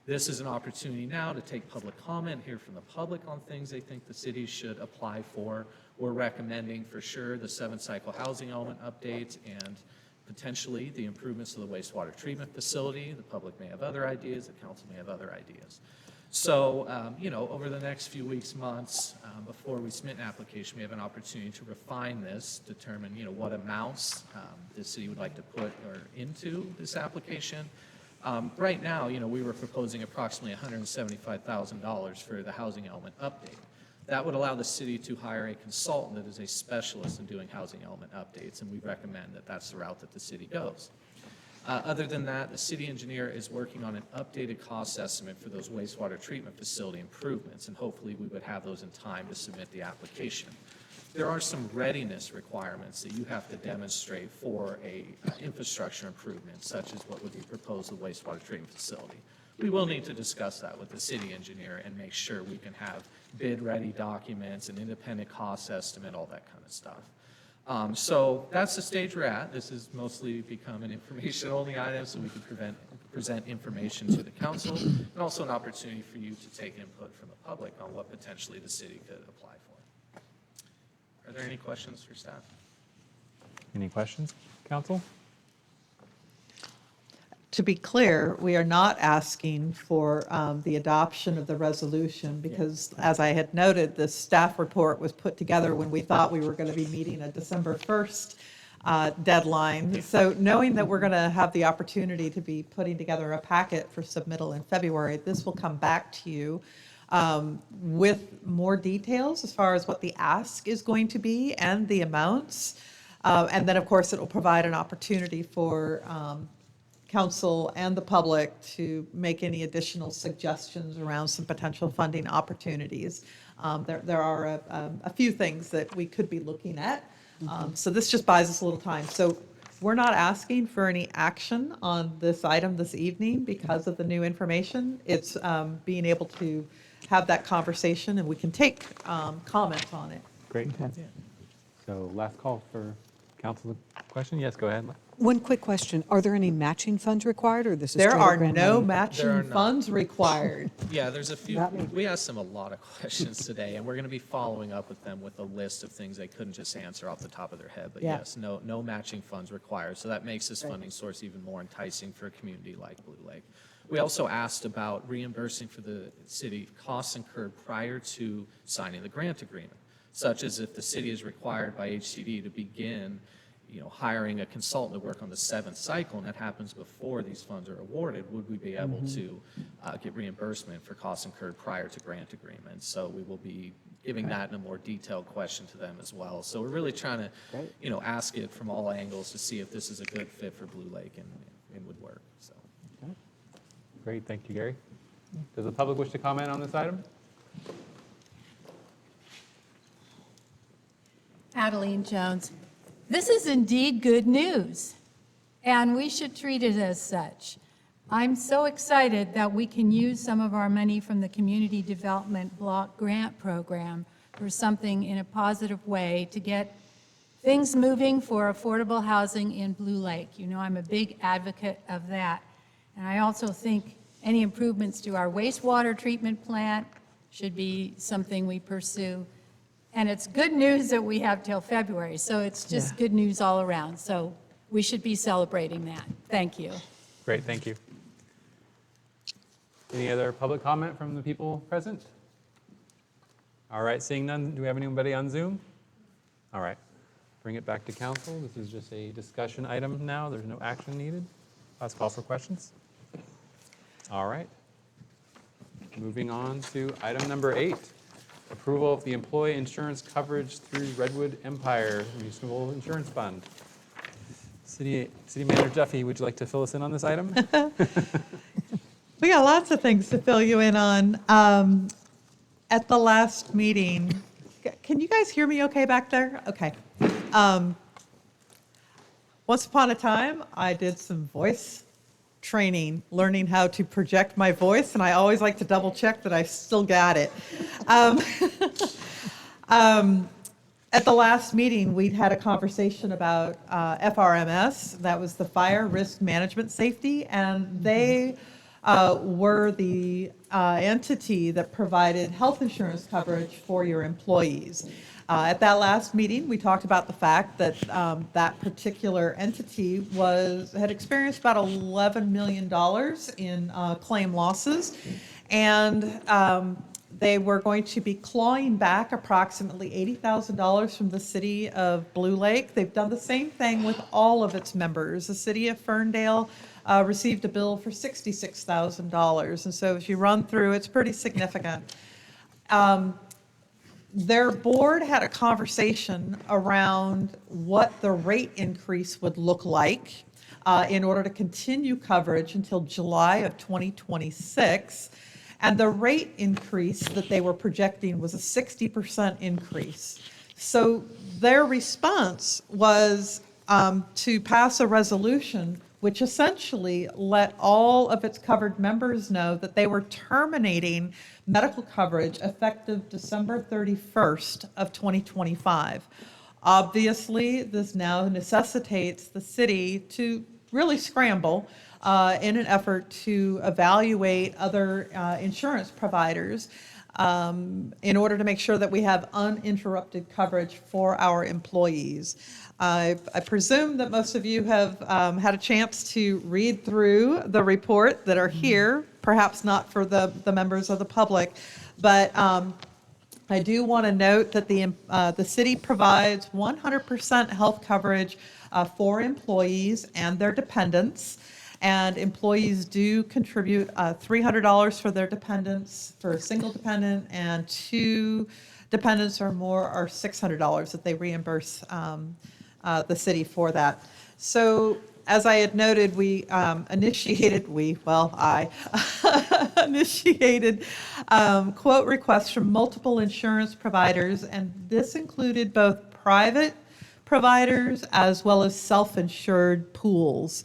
This is an opportunity now to take public comment, hear from the public on things they think the city should apply for. We're recommending for sure the 7-cycle housing element updates and potentially the improvements to the wastewater treatment facility. The public may have other ideas, the council may have other ideas. So, over the next few weeks, months, before we submit an application, we have an opportunity to refine this, determine, what amounts the city would like to put into this application. Right now, we were proposing approximately $175,000 for the housing element update. That would allow the city to hire a consultant that is a specialist in doing housing element updates, and we recommend that that's the route that the city goes. Other than that, the city engineer is working on an updated cost estimate for those wastewater treatment facility improvements, and hopefully we would have those in time to submit the application. There are some readiness requirements that you have to demonstrate for a infrastructure improvement, such as what would be proposed with the wastewater treatment facility. We will need to discuss that with the city engineer and make sure we can have bid-ready documents, an independent cost estimate, all that kind of stuff. So that's the stage we're at. This has mostly become an information-only item, so we can present information to the council, and also an opportunity for you to take input from the public on what potentially the city could apply for. Are there any questions for staff? Any questions, council? To be clear, we are not asking for the adoption of the resolution because, as I had noted, the staff report was put together when we thought we were going to be meeting a December 1st deadline. So knowing that we're going to have the opportunity to be putting together a packet for submittal in February, this will come back to you with more details as far as what the ask is going to be and the amounts. And then, of course, it will provide an opportunity for council and the public to make any additional suggestions around some potential funding opportunities. There are a few things that we could be looking at. So this just buys us a little time. So we're not asking for any action on this item this evening because of the new information. It's being able to have that conversation and we can take comments on it. Great. So last call for council question. Yes, go ahead. One quick question. Are there any matching funds required, or this is There straight up are grant no money? matching funds required. Yeah, there's a few. We asked them a lot of questions today, and we're going to be following up with them with a list of things they couldn't just answer off the top of their head. But Yeah. yes, no matching funds required. So that makes this funding source even more enticing for a community like Blue Lake. We also asked about reimbursing for the city costs incurred prior to signing the grant agreement, such as if the city is required by HCD to begin hiring a consultant to work on the 7th cycle, and that happens before these funds are awarded, would we be able to get reimbursement for costs incurred prior to grant agreement? So we will be giving that in a more detailed question to them as well. So we're really trying to, ask it from all angles to see if this is a good fit for Blue Lake and would work, so. Great, thank you, Gary. Does the public wish to comment on this item? Adeline Jones. This is indeed good news, and we should treat it as such. I'm so excited that we can use some of our money from the Community Development Block Grant Program for something in a positive way to get things moving for affordable housing in Blue Lake. I'm a big advocate of that. And I also think any improvements to our wastewater treatment plant should be something we pursue. And it's good news that we have till February, so it's just good news all around. So we should be celebrating that. Thank you. Great, thank you. Any other public comment from the people present? All right, seeing none, do we have anybody on Zoom? All right, bring it back to council. This is just a discussion item now. There's no action needed. Last call for questions. All right. Moving on to item number 8. Approval of the employee insurance coverage through Redwood Empire Municipal Insurance Fund. City Manager Duffy, would you like to fill us in on this item? We got lots of things to fill you in on. At the last meeting, can you guys hear me okay back there? Okay. Once upon a time, I did some voice training, learning how to project my voice, and I always like to double check that I still got it. At the last meeting, we'd had a conversation about FRMS, that was the Fire Risk Management Safety, and they were the entity that provided health insurance coverage for your employees. At that last meeting, we talked about the fact that that particular entity had experienced about $11 million in claim losses, and they were going to be clawing back approximately $80,000 from the city of Blue Lake. They've done the same thing with all of its members. The city of Ferndale received a bill for $66,000, and so as you run through, it's pretty significant. Their board had a conversation around what the rate increase would look like in order to continue coverage until July of 2026. And the rate increase that they were projecting was a 60% increase. So their response was to pass a resolution which essentially let all of its covered members know that they were terminating medical coverage effective December 31st of 2025. Obviously, this now necessitates the city to really scramble in an effort to evaluate other insurance providers in order to make sure that we have uninterrupted coverage for our employees. I presume that most of you have had a chance to read through the report that are here, perhaps not for the members of the public, but I do want to note that the city provides 100% health coverage for employees and their dependents. And employees do contribute $300 for their dependents, for a single dependent, and 2 dependents or more are $600 that they reimburse the city for that. So as I had noted, I initiated quote requests from multiple insurance providers, and this included both private providers as well as self-insured pools.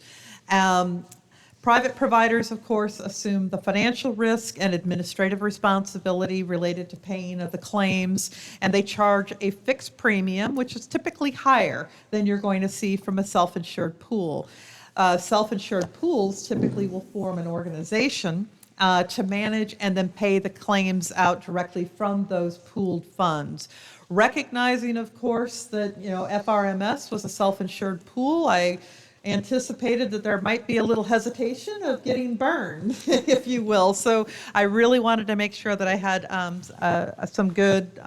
Private providers, of course, assume the financial risk and administrative responsibility related to paying of the claims, and they charge a fixed premium, which is typically higher than you're going to see from a self-insured pool. Self-insured pools typically will form an organization to manage and then pay the claims out directly from those pooled funds. Recognizing, of course, that FRMS was a self-insured pool, I anticipated that there might be a little hesitation of getting burned, if you will. So I really wanted to make sure that I had some good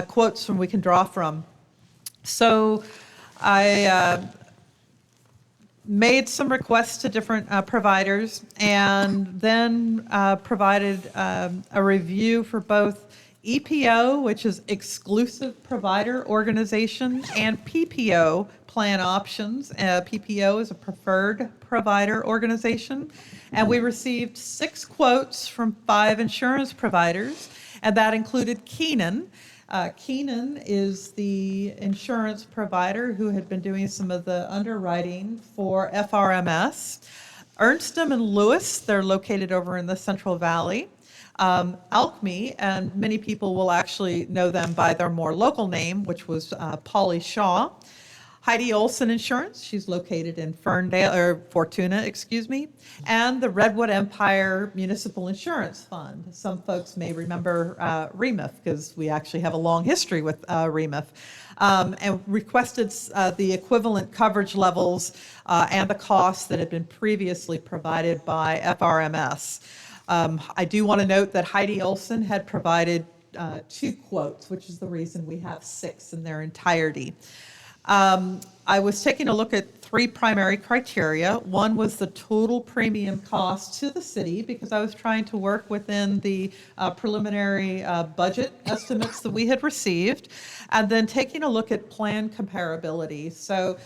quotes we can draw from. So I made some requests to different providers and then provided a review for both EPO, which is Exclusive Provider Organization, and PPO, Plan Options. PPO is a Preferred Provider Organization. And we received 6 quotes from 5 insurance providers, and that included Keenan. Keenan is the insurance provider who had been doing some of the underwriting for FRMS. Ernst & Lewis, they're located over in the Central Valley. Alchemy, and many people will actually know them by their more local name, which was Polly Shaw. Heidi Olson Insurance, she's located in Fortuna, and the Redwood Empire Municipal Insurance Fund. Some folks may remember REMIF, because we actually have a long history with REMIF, and requested the equivalent coverage levels and the costs that had been previously provided by FRMS. I do want to note that Heidi Olson had provided 2 quotes, which is the reason we have 6 in their entirety. I was taking a look at 3 primary criteria. One was the total premium cost to the city, because I was trying to work within the preliminary budget estimates that we had received, and then taking a look at plan comparability. So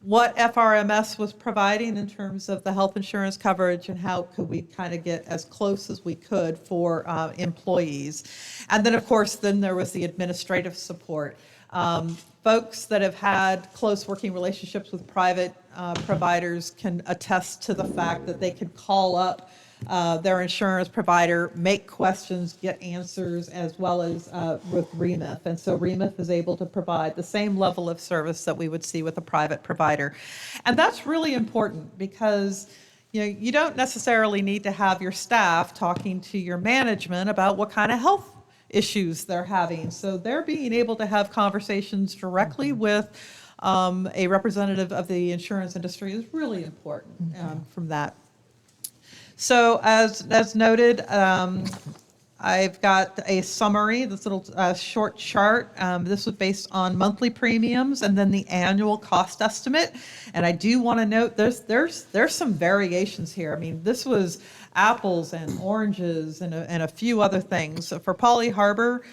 what FRMS was providing in terms of the health insurance coverage and how could we kind of get as close as we could for employees. And then, of course, then there was the administrative support. Folks that have had close working relationships with private providers can attest to the fact that they could call up their insurance provider, make questions, get answers, as well as with REMIF. And so REMIF is able to provide the same level of service that we would see with a private provider. And that's really important because you don't necessarily need to have your staff talking to your management about what kind of health issues they're having. So they're being able to have conversations directly with a representative of the insurance industry is really important from that. So as noted, I've got a summary, this little short chart. This was based on monthly premiums and then the annual cost estimate. And I do want to note there's some variations here. I mean, this was apples and oranges and a few other things. So for Poly Harbor,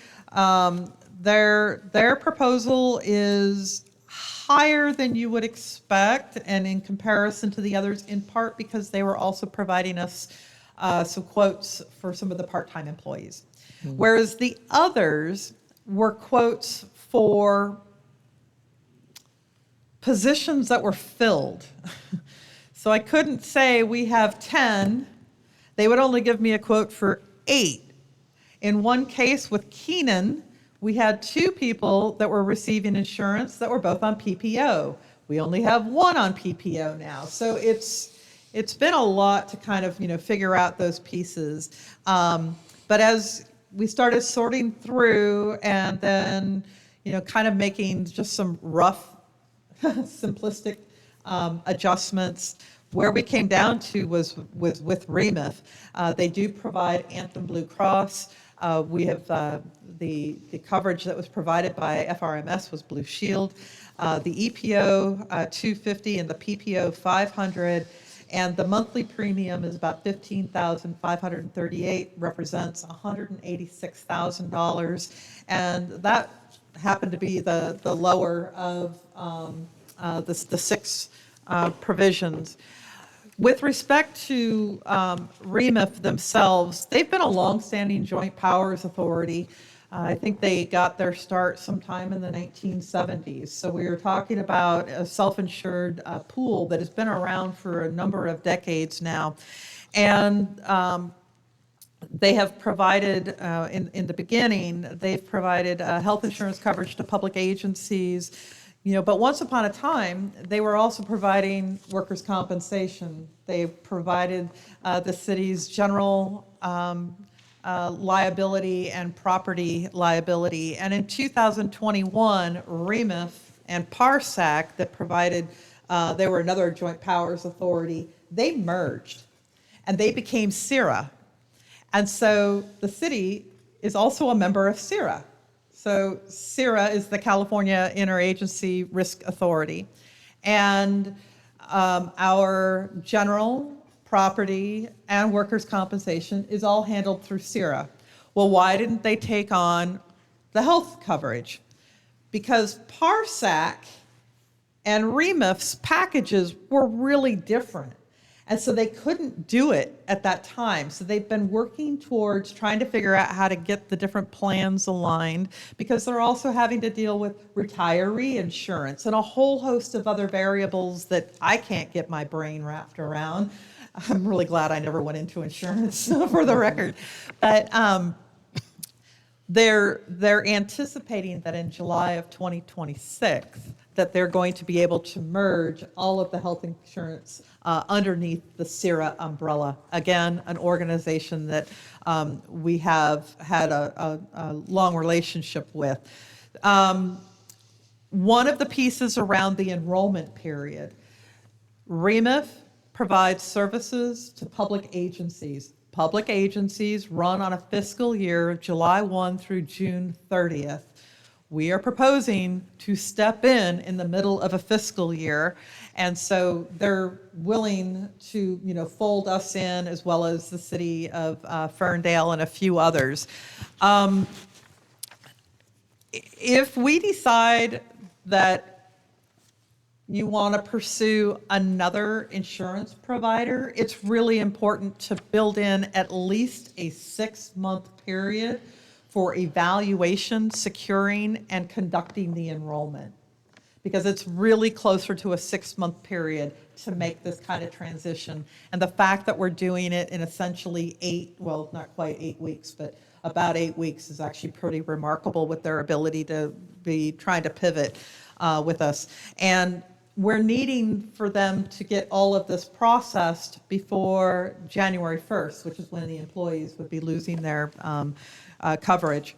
their proposal is higher than you would expect, and in comparison to the others, in part because they were also providing us some quotes for some of the part-time employees. Whereas the others were quotes for positions that were filled. So I couldn't say we have 10. They would only give me a quote for 8. In one case with Keenan, we had 2 people that were receiving insurance that were both on PPO. We only have 1 on PPO now. So it's been a lot to kind of, figure out those pieces. But as we started sorting through and then, kind of making just some rough, simplistic adjustments, where we came down to was with REMIF. They do provide Anthem Blue Cross. We have the coverage that was provided by FRMS was Blue Shield. The EPO 250 and the PPO 500, and the monthly premium is about $15,538, represents $186,000, and that happened to be the lower of the 6 provisions. With respect to REMIF themselves, they've been a longstanding joint powers authority. I think they got their start sometime in the 1970s. So we were talking about a self-insured pool that has been around for a number of decades now. And they have provided, in the beginning, they've provided health insurance coverage to public agencies. But once upon a time, they were also providing workers' compensation. They provided the city's general liability and property liability. And in 2021, REMIF and PARSAC that provided, they were another joint powers authority, they merged and they became CIRA. And so the city is also a member of CIRA. So CIRA is the California Interagency Risk Authority. And our general, property, and workers' compensation is all handled through CIRA. Well, why didn't they take on the health coverage? Because PARSAC and REMIF's packages were really different. And so they couldn't do it at that time. So they've been working towards trying to figure out how to get the different plans aligned, because they're also having to deal with retiree insurance and a whole host of other variables that I can't get my brain wrapped around. I'm really glad I never went into insurance for the record. But they're anticipating that in July of 2026, that they're going to be able to merge all of the health insurance underneath the CIRA umbrella. Again, an organization that we have had a long relationship with. One of the pieces around the enrollment period, REMIF provides services to public agencies. Public agencies run on a fiscal year, July 1 through June 30th. We are proposing to step in the middle of a fiscal year. And so they're willing to, fold us in, as well as the city of Ferndale and a few others. If we decide that you want to pursue another insurance provider, it's really important to build in at least a 6-month period for evaluation, securing, and conducting the enrollment. Because it's really closer to a 6-month period to make this kind of transition. And the fact that we're doing it in essentially 8, well, not quite 8 weeks, but about 8 weeks is actually pretty remarkable with their ability to be trying to pivot with us. And we're needing for them to get all of this processed before January 1st, which is when the employees would be losing their coverage.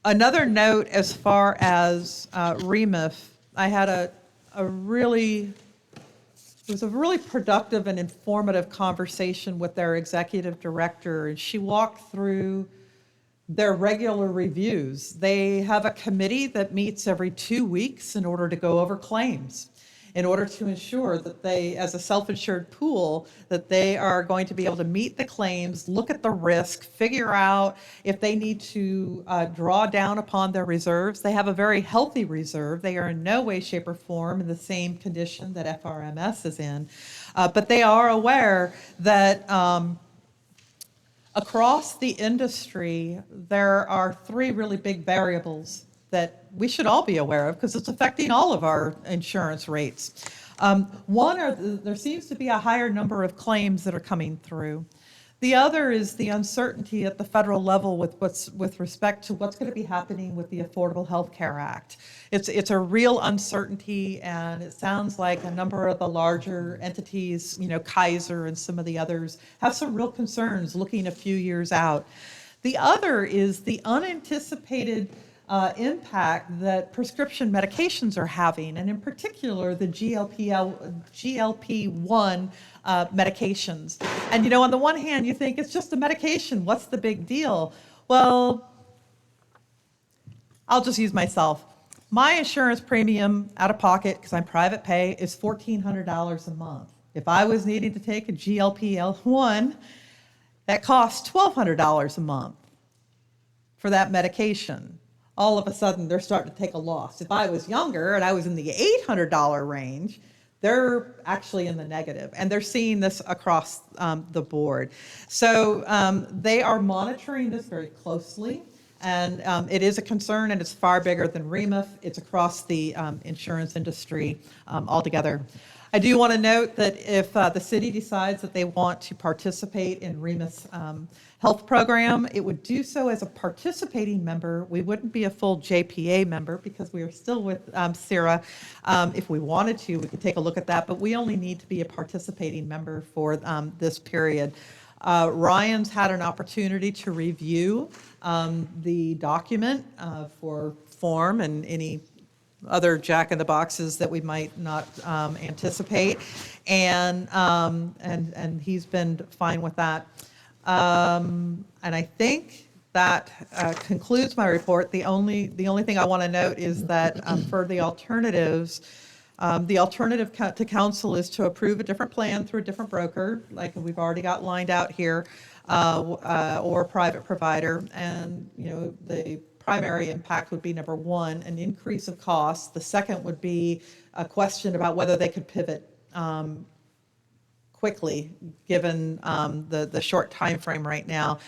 Another note as far as REMIF, I had it was a really productive and informative conversation with their executive director, and she walked through their regular reviews. They have a committee that meets every 2 weeks in order to go over claims, in order to ensure that they, as a self-insured pool, that they are going to be able to meet the claims, look at the risk, figure out if they need to draw down upon their reserves. They have a very healthy reserve. They are in no way, shape, or form in the same condition that FRMS is in. But they are aware that across the industry, there are 3 really big variables that we should all be aware of because it's affecting all of our insurance rates. One, there seems to be a higher number of claims that are coming through. The other is the uncertainty at the federal level with respect to what's going to be happening with the Affordable Health Care Act. It's a real uncertainty, and it sounds like a number of the larger entities, Kaiser and some of the others, have some real concerns looking a few years out. The other is the unanticipated impact that prescription medications are having, and in particular the GLP-1 medications. And on the one hand, you think it's just a medication, what's the big deal? Well, I'll just use myself. My insurance premium out of pocket, because I'm private pay, is $1,400 a month. If I was needing to take a GLP-1, that costs $1,200 a month for that medication. All of a sudden, they're starting to take a loss. If I was younger and I was in the $800 range, they're actually in the negative, and they're seeing this across the board. So they are monitoring this very closely, and it is a concern, and it's far bigger than REMIF. It's across the insurance industry altogether. I do want to note that if the city decides that they want to participate in REMIF's health program, it would do so as a participating member. We wouldn't be a full JPA member because we are still with CIRA. If we wanted to, we could take a look at that, but we only need to be a participating member for this period. Ryan's had an opportunity to review the document for form and any other jack-in-the-boxes that we might not anticipate, and he's been fine with that. And I think that concludes my report. The only thing I want to note is that for the alternatives, the alternative to council is to approve a different plan through a different broker, like we've already got lined out here, or a private provider. And the primary impact would be, number one, an increase of costs. The second would be a question about whether they could pivot quickly, given the short time frame right now,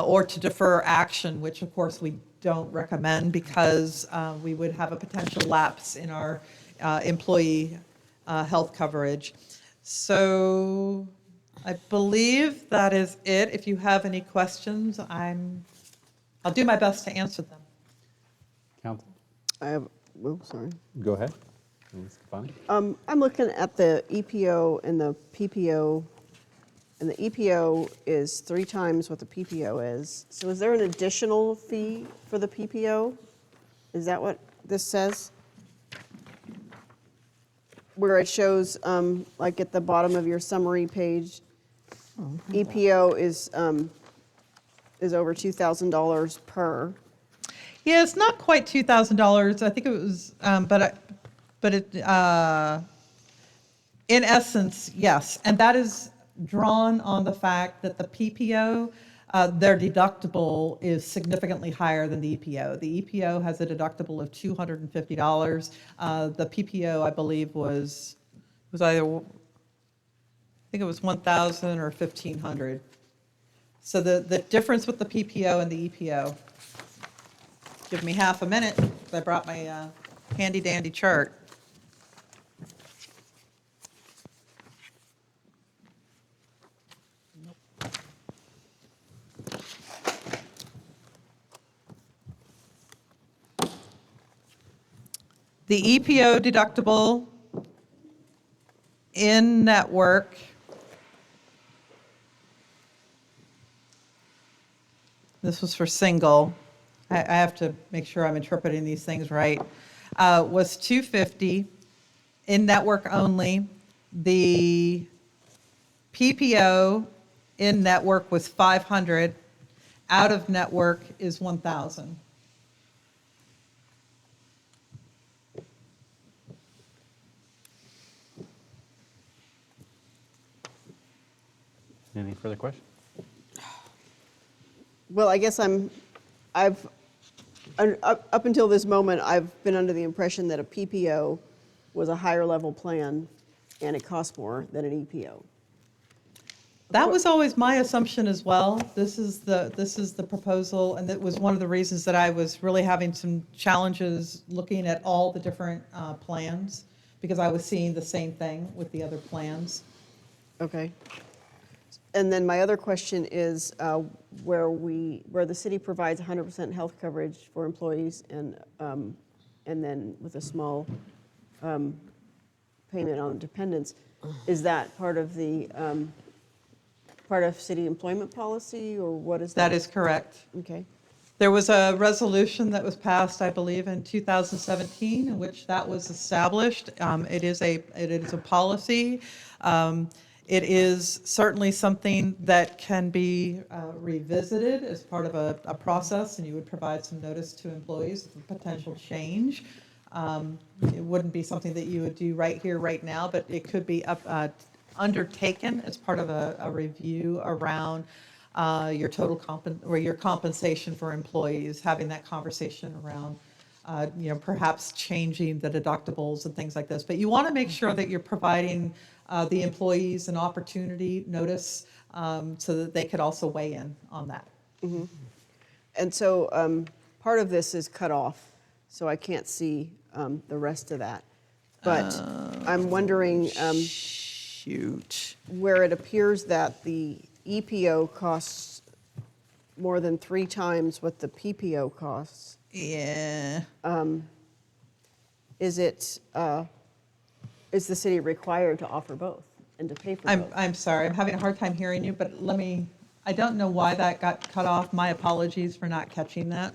or to defer action, which of course we don't recommend because we would have a potential lapse in our employee health coverage. So I believe that is it. If you have any questions, I'll do my best to answer them. Council, Sorry. go ahead. Ms. Kafani. I'm looking at the EPO and the PPO, and the EPO is 3 times what the PPO is. So is there an additional fee for the PPO? Is that what this says? Where it shows, like at the bottom of your summary page, EPO is over $2,000 per. Yeah, it's not quite $2,000. I think it was, but it, in essence, yes. And that is drawn on the fact that the PPO their deductible is significantly higher than the EPO. The EPO has a deductible of $250. The PPO, I believe, was either, I think it was 1,000 or 1,500. So the difference with the PPO and the EPO, give me half a minute, I brought my handy dandy chart. The EPO deductible in network this was for single, I have to make sure I'm interpreting these things right, was $250 in network only. The PPO in network was $500, out of network is $1,000. Any further questions? Well, I guess up until this moment, I've been under the impression that a PPO was a higher level plan and it cost more than an EPO. That was always my assumption as well. This is the proposal, and that was one of the reasons that I was really having some challenges looking at all the different plans, because I was seeing the same thing with the other plans. Okay. And then my other question is where the city provides 100% health coverage for employees and then with a small payment on dependents, is that part of the part of city employment policy, or what is that? That is correct. Okay. There was a resolution that was passed, I believe, in 2017, in which that was established. It is a policy. It is certainly something that can be revisited as part of a process, and you would provide some notice to employees of a potential change. It wouldn't be something that you would do right here, right now, but it could be undertaken as part of a review around your total your compensation for employees, having that conversation around perhaps changing the deductibles and things like this. But you want to make sure that you're providing the employees an opportunity, notice, so that they could also weigh in on that. Mm-hmm. And so part of this is cut off, so I can't see the rest of that. But I'm wondering where it appears that the EPO costs more than 3 times what the PPO costs. Yeah. Is the city required to offer both and to pay for both? I'm sorry, I'm having a hard time hearing you, but I don't know why that got cut off. My apologies for not catching that.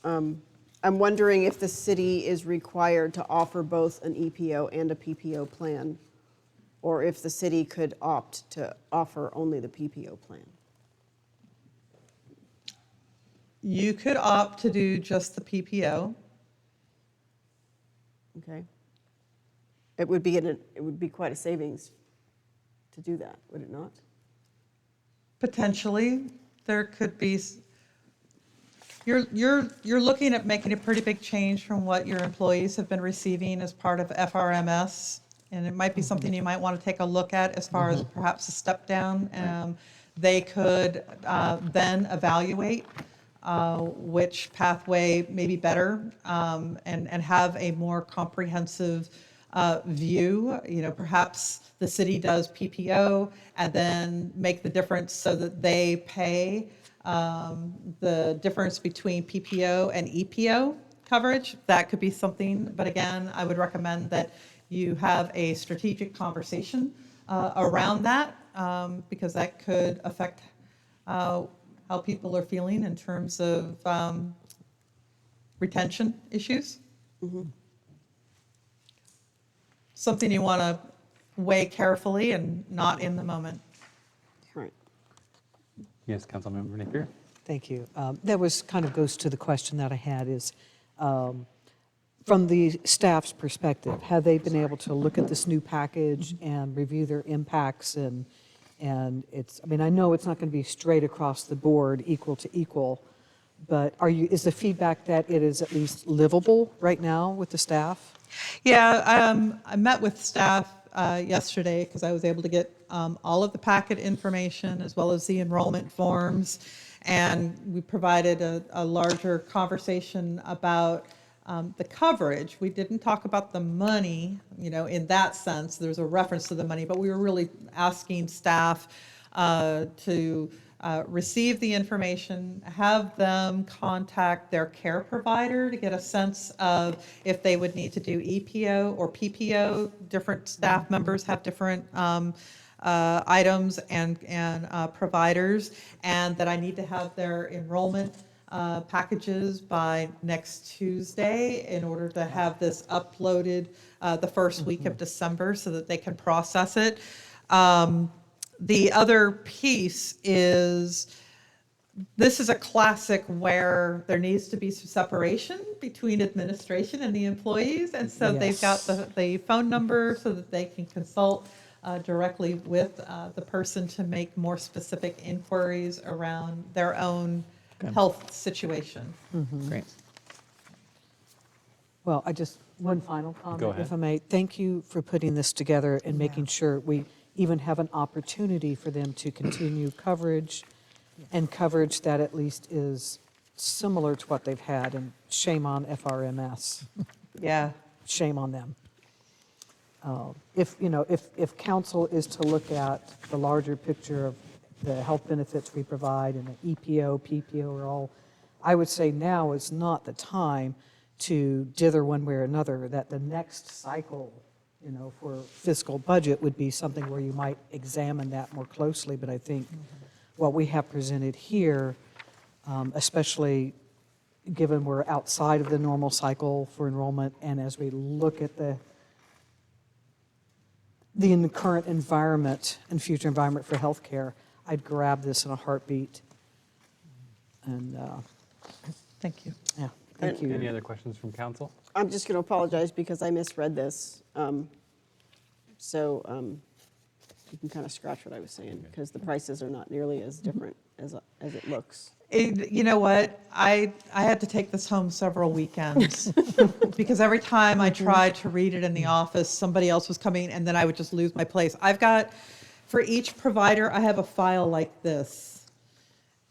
I'm wondering if the city is required to offer both an EPO and a PPO plan, or if the city could opt to offer only the PPO plan. You could opt to do just the PPO. Okay. It would be quite a savings to do that, would it not? Potentially, there could be. You're looking at making a pretty big change from what your employees have been receiving as part of FRMS, and it might be something you might want to take a look at as far as perhaps a step down. They could then evaluate which pathway may be better, and have a more comprehensive view. Perhaps the city does PPO and then make the difference so that they pay the difference between PPO and EPO coverage. That could be something, but again, I would recommend that you have a strategic conversation around that, because that could affect how people are feeling in terms of retention issues. Mm-hmm. Something you want to weigh carefully and not in the moment. Right. Yes, Councilmember Napier. Thank you. That goes to the question that I had is, from the staff's perspective, have they been able to look at this new package and review their impacts and And it's, I mean, I know it's not going to be straight across the board, equal to equal, but is the feedback that it is at least livable right now with the staff? Yeah, I met with staff yesterday because I was able to get all of the packet information as well as the enrollment forms. And we provided a larger conversation about the coverage. We didn't talk about the money, in that sense. There's a reference to the money, but we were really asking staff to receive the information, have them contact their care provider to get a sense of if they would need to do EPO or PPO. Different staff members have different items and providers, and that I need to have their enrollment packages by next Tuesday in order to have this uploaded the first week of December so that they can process it. The other piece is, this is a classic where there needs to be some separation between administration and the employees. And so they've got the phone number so that they can consult directly with the person to make more specific inquiries around their own health situation. Great. Well, one final comment, Go ahead. if I may. Thank you for putting this together and making sure we even have an opportunity for them to continue coverage, and coverage that at least is similar to what they've had, and shame on FRMS. Yeah. Shame on them. If council is to look at the larger picture of the health benefits we provide and the EPO, PPO are all, I would say now is not the time to dither one way or another, that the next cycle, for fiscal budget would be something where you might examine that more closely. But I think what we have presented here, especially given we're outside of the normal cycle for enrollment, and as we look at the current environment and future environment for healthcare, I'd grab this in a heartbeat. And thank you. Yeah, thank you. Any other questions from council? I'm just going to apologize because I misread this. So you can kind of scratch what I was saying, because the prices are not nearly as different as it looks. You know what? I had to take this home several weekends because every time I tried to read it in the office, somebody else was coming, and then I would just lose my place. I've got, for each provider, I have a file like this,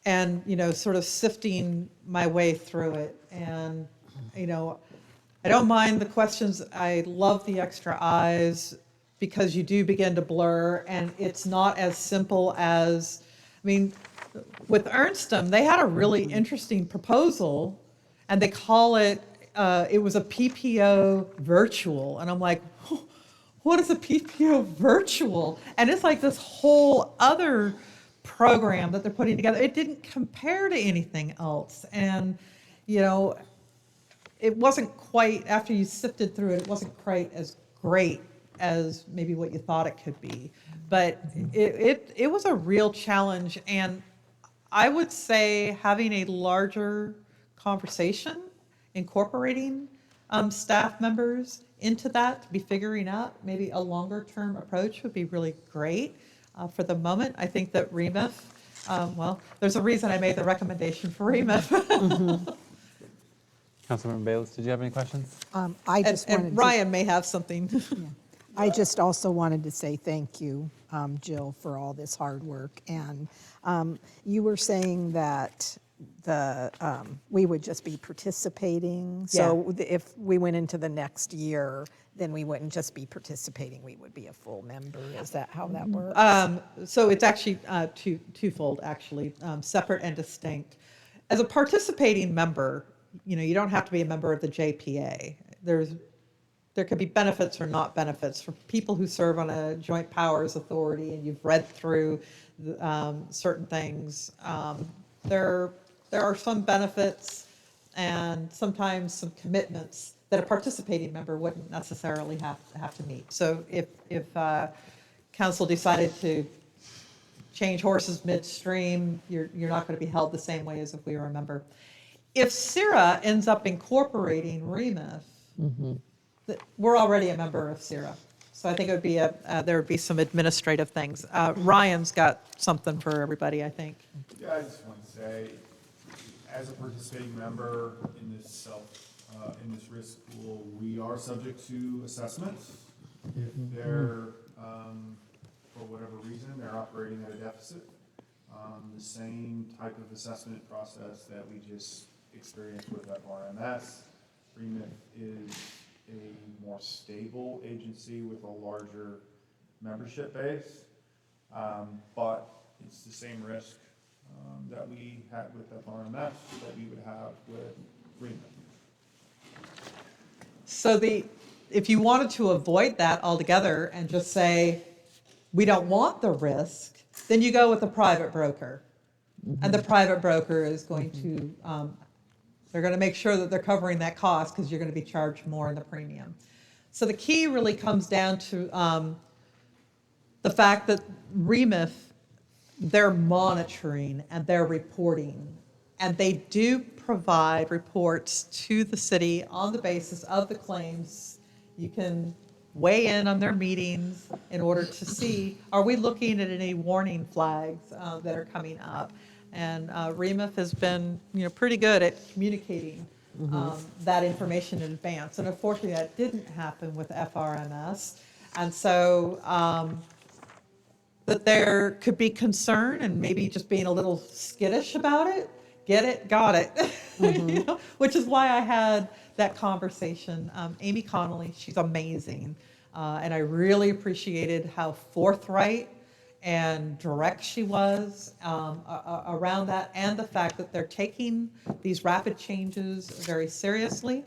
and sort of sifting my way through it. And I don't mind the questions. I love the extra eyes because you do begin to blur, and it's not as simple as, with Ernstum, they had a really interesting proposal, and they call it, it was a PPO virtual. And I'm like, what is a PPO virtual? And it's like this whole other program that they're putting together. It didn't compare to anything else. And, it wasn't quite, after you sifted through it, it wasn't quite as great as maybe what you thought it could be. But it was a real challenge. And I would say having a larger conversation, incorporating staff members into that, to be figuring out maybe a longer term approach would be really great. For the moment, I think that REMIF, there's a reason I made the recommendation for REMIF. Councilmember Bayless, did you have any questions? I just wanted and Ryan may have something. I just also wanted to say thank you, Jill, for all this hard work. And you were saying that we would just be participating. So if we went into the next year, then we wouldn't just be participating, we would be a full member. Is that how that works? So it's actually twofold, actually, separate and distinct. As a participating member, you don't have to be a member of the JPA. There could be benefits or not benefits for people who serve on a joint powers authority, and you've read through certain things. There are some benefits and sometimes some commitments that a participating member wouldn't necessarily have to meet. So if council decided to change horses midstream, you're not going to be held the same way as if we were a member. If CIRA ends up incorporating REMIF, we're already a member of CIRA. So I think it would be there would be some administrative things. Ryan's got something for everybody, I think. Yeah, I just want to say, as a participating member in this in this risk pool, we are subject to assessments. If they're, for whatever reason, they're operating at a deficit. The same type of assessment process that we just experienced with FRMS. REMIF is a more stable agency with a larger membership base, but it's the same risk that we had with FRMS that we would have with REMIF. So if you wanted to avoid that altogether and just say, we don't want the risk, then you go with a private broker. And the private broker is going to, they're going to make sure that they're covering that cost because you're going to be charged more in the premium. So the key really comes down to the fact that REMIF, they're monitoring and they're reporting. And they do provide reports to the city on the basis of the claims. You can weigh in on their meetings in order to see, are we looking at any warning flags that are coming up? And REMIF has been, pretty good at communicating that information in advance. And unfortunately, that didn't happen with FRMS. And so that there could be concern and maybe just being a little skittish about it. Get it, got it. Which is why I had that conversation. Amy Connolly, she's amazing. And I really appreciated how forthright and direct she was around that, and the fact that they're taking these rapid changes very seriously,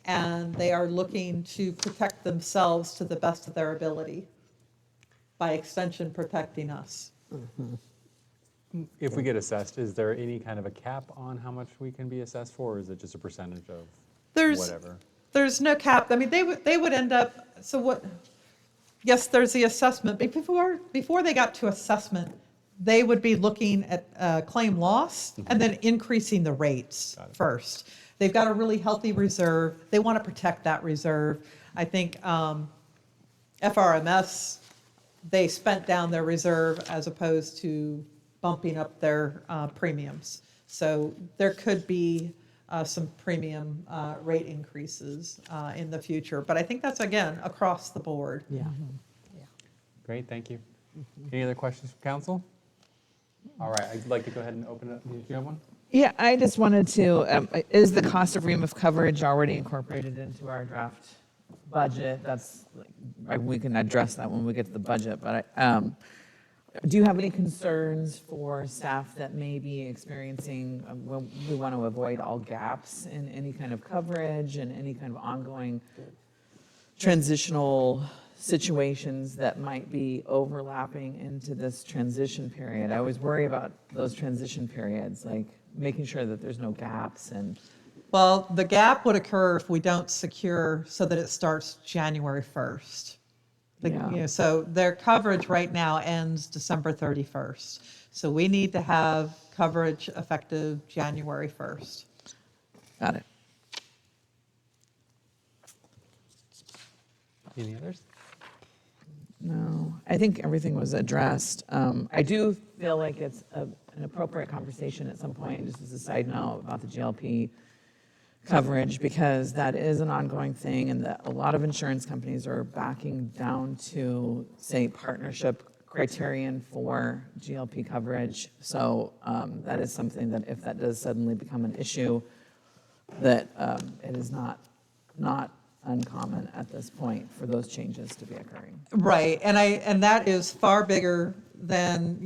and they are looking to protect themselves to the best of their ability, by extension protecting us. If we get assessed, is there any kind of a cap on how much we can be assessed for, or is it just a percentage of whatever? There's no cap. I mean, they would end up, so what, yes, there's the assessment, but before they got to assessment, they would be looking at claim loss and then increasing the rates first. They've got a really healthy reserve. They want to protect that reserve. I think FRMS, they spent down their reserve as opposed to bumping up their premiums. So there could be some premium rate increases in the future. But I think that's, again, across the board. Yeah. Great, thank you. Any other questions from council? All right, I'd like to go ahead and open it up. Do you have one? Yeah, I just wanted to, is the cost of REMIF coverage already incorporated into our draft budget? That's, we can address that when we get to the budget, but do you have any concerns for staff that may be experiencing, we want to avoid all gaps in any kind of coverage and any kind of ongoing transitional situations that might be overlapping into this transition period? I always worry about those transition periods, like making sure that there's no gaps and. Well, the gap would occur if we don't secure so that it starts January 1st. So their coverage right now ends December 31st. So we need to have coverage effective January 1st. Got it. Any others? No, I think everything was addressed. I do feel like it's an appropriate conversation at some point, just as a side note, about the GLP coverage, because that is an ongoing thing, and that a lot of insurance companies are backing down to, say, partnership criterion for GLP coverage. So that is something that if that does suddenly become an issue, that it is not uncommon at this point for those changes to be occurring. Right, and that is far bigger than,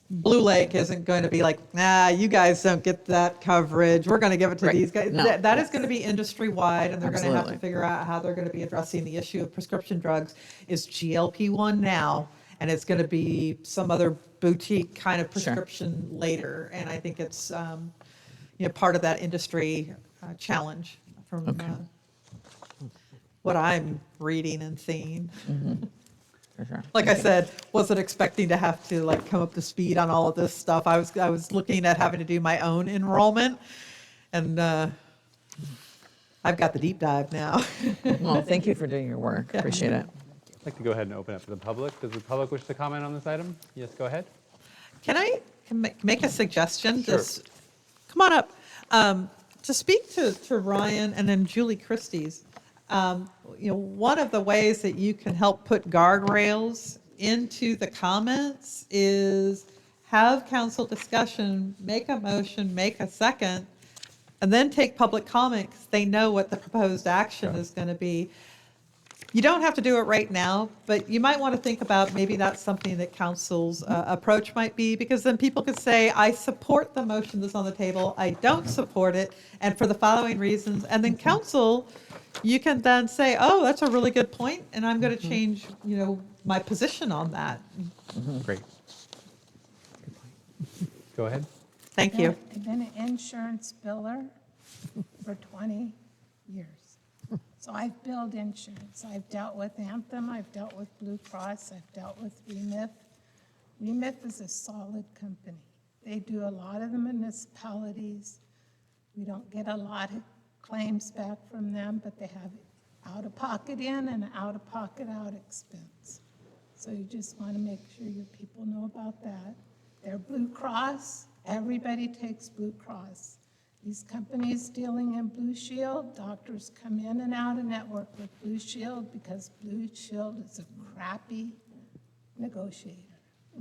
Blue Lake isn't going to be like, nah, you guys don't get that coverage. We're going to give it to these guys. No. That is going to be industry-wide, and they're going to have to Absolutely. figure out how they're going to be addressing the issue of prescription drugs. Is GLP-1 now, and it's going to be some other boutique kind of prescription later. And I think it's part of that industry challenge from what I'm reading and seeing. For sure. Like I said, wasn't expecting to have to come up to speed on all of this stuff. I was looking at having to do my own enrollment, and I I've got the deep dive now. Well, thank you for doing your work. Appreciate it. I'd like to go ahead and open up to the public. Does the public wish to comment on this item? Yes, go ahead. Can I make a suggestion? Sure. Just come on up. To speak to Ryan and then Julie Christie's, one of the ways that you can help put guardrails into the comments is have council discussion, make a motion, make a second, and then take public comment 'cause they know what the proposed action is going to be. You don't have to do it right now, but you might want to think about maybe that's something that council's approach might be, because then people could say, I support the motion that's on the table, I don't support it, and for the following reasons. And then council, you can then say, oh, that's a really good point, and I'm going to change, my position on that. Great. Go ahead. Thank you. I've been an insurance biller for 20 years. So I've billed insurance. I've dealt with Anthem, I've dealt with Blue Cross, I've dealt with Remif. Remif is a solid company. They do a lot of the municipalities. We don't get a lot of claims back from them, but they have out-of-pocket in and out-of-pocket out expense. So you just want to make sure your people know about that. They're Blue Cross. Everybody takes Blue Cross. These companies dealing in Blue Shield, doctors come in and out of network with Blue Shield because Blue Shield is a crappy negotiator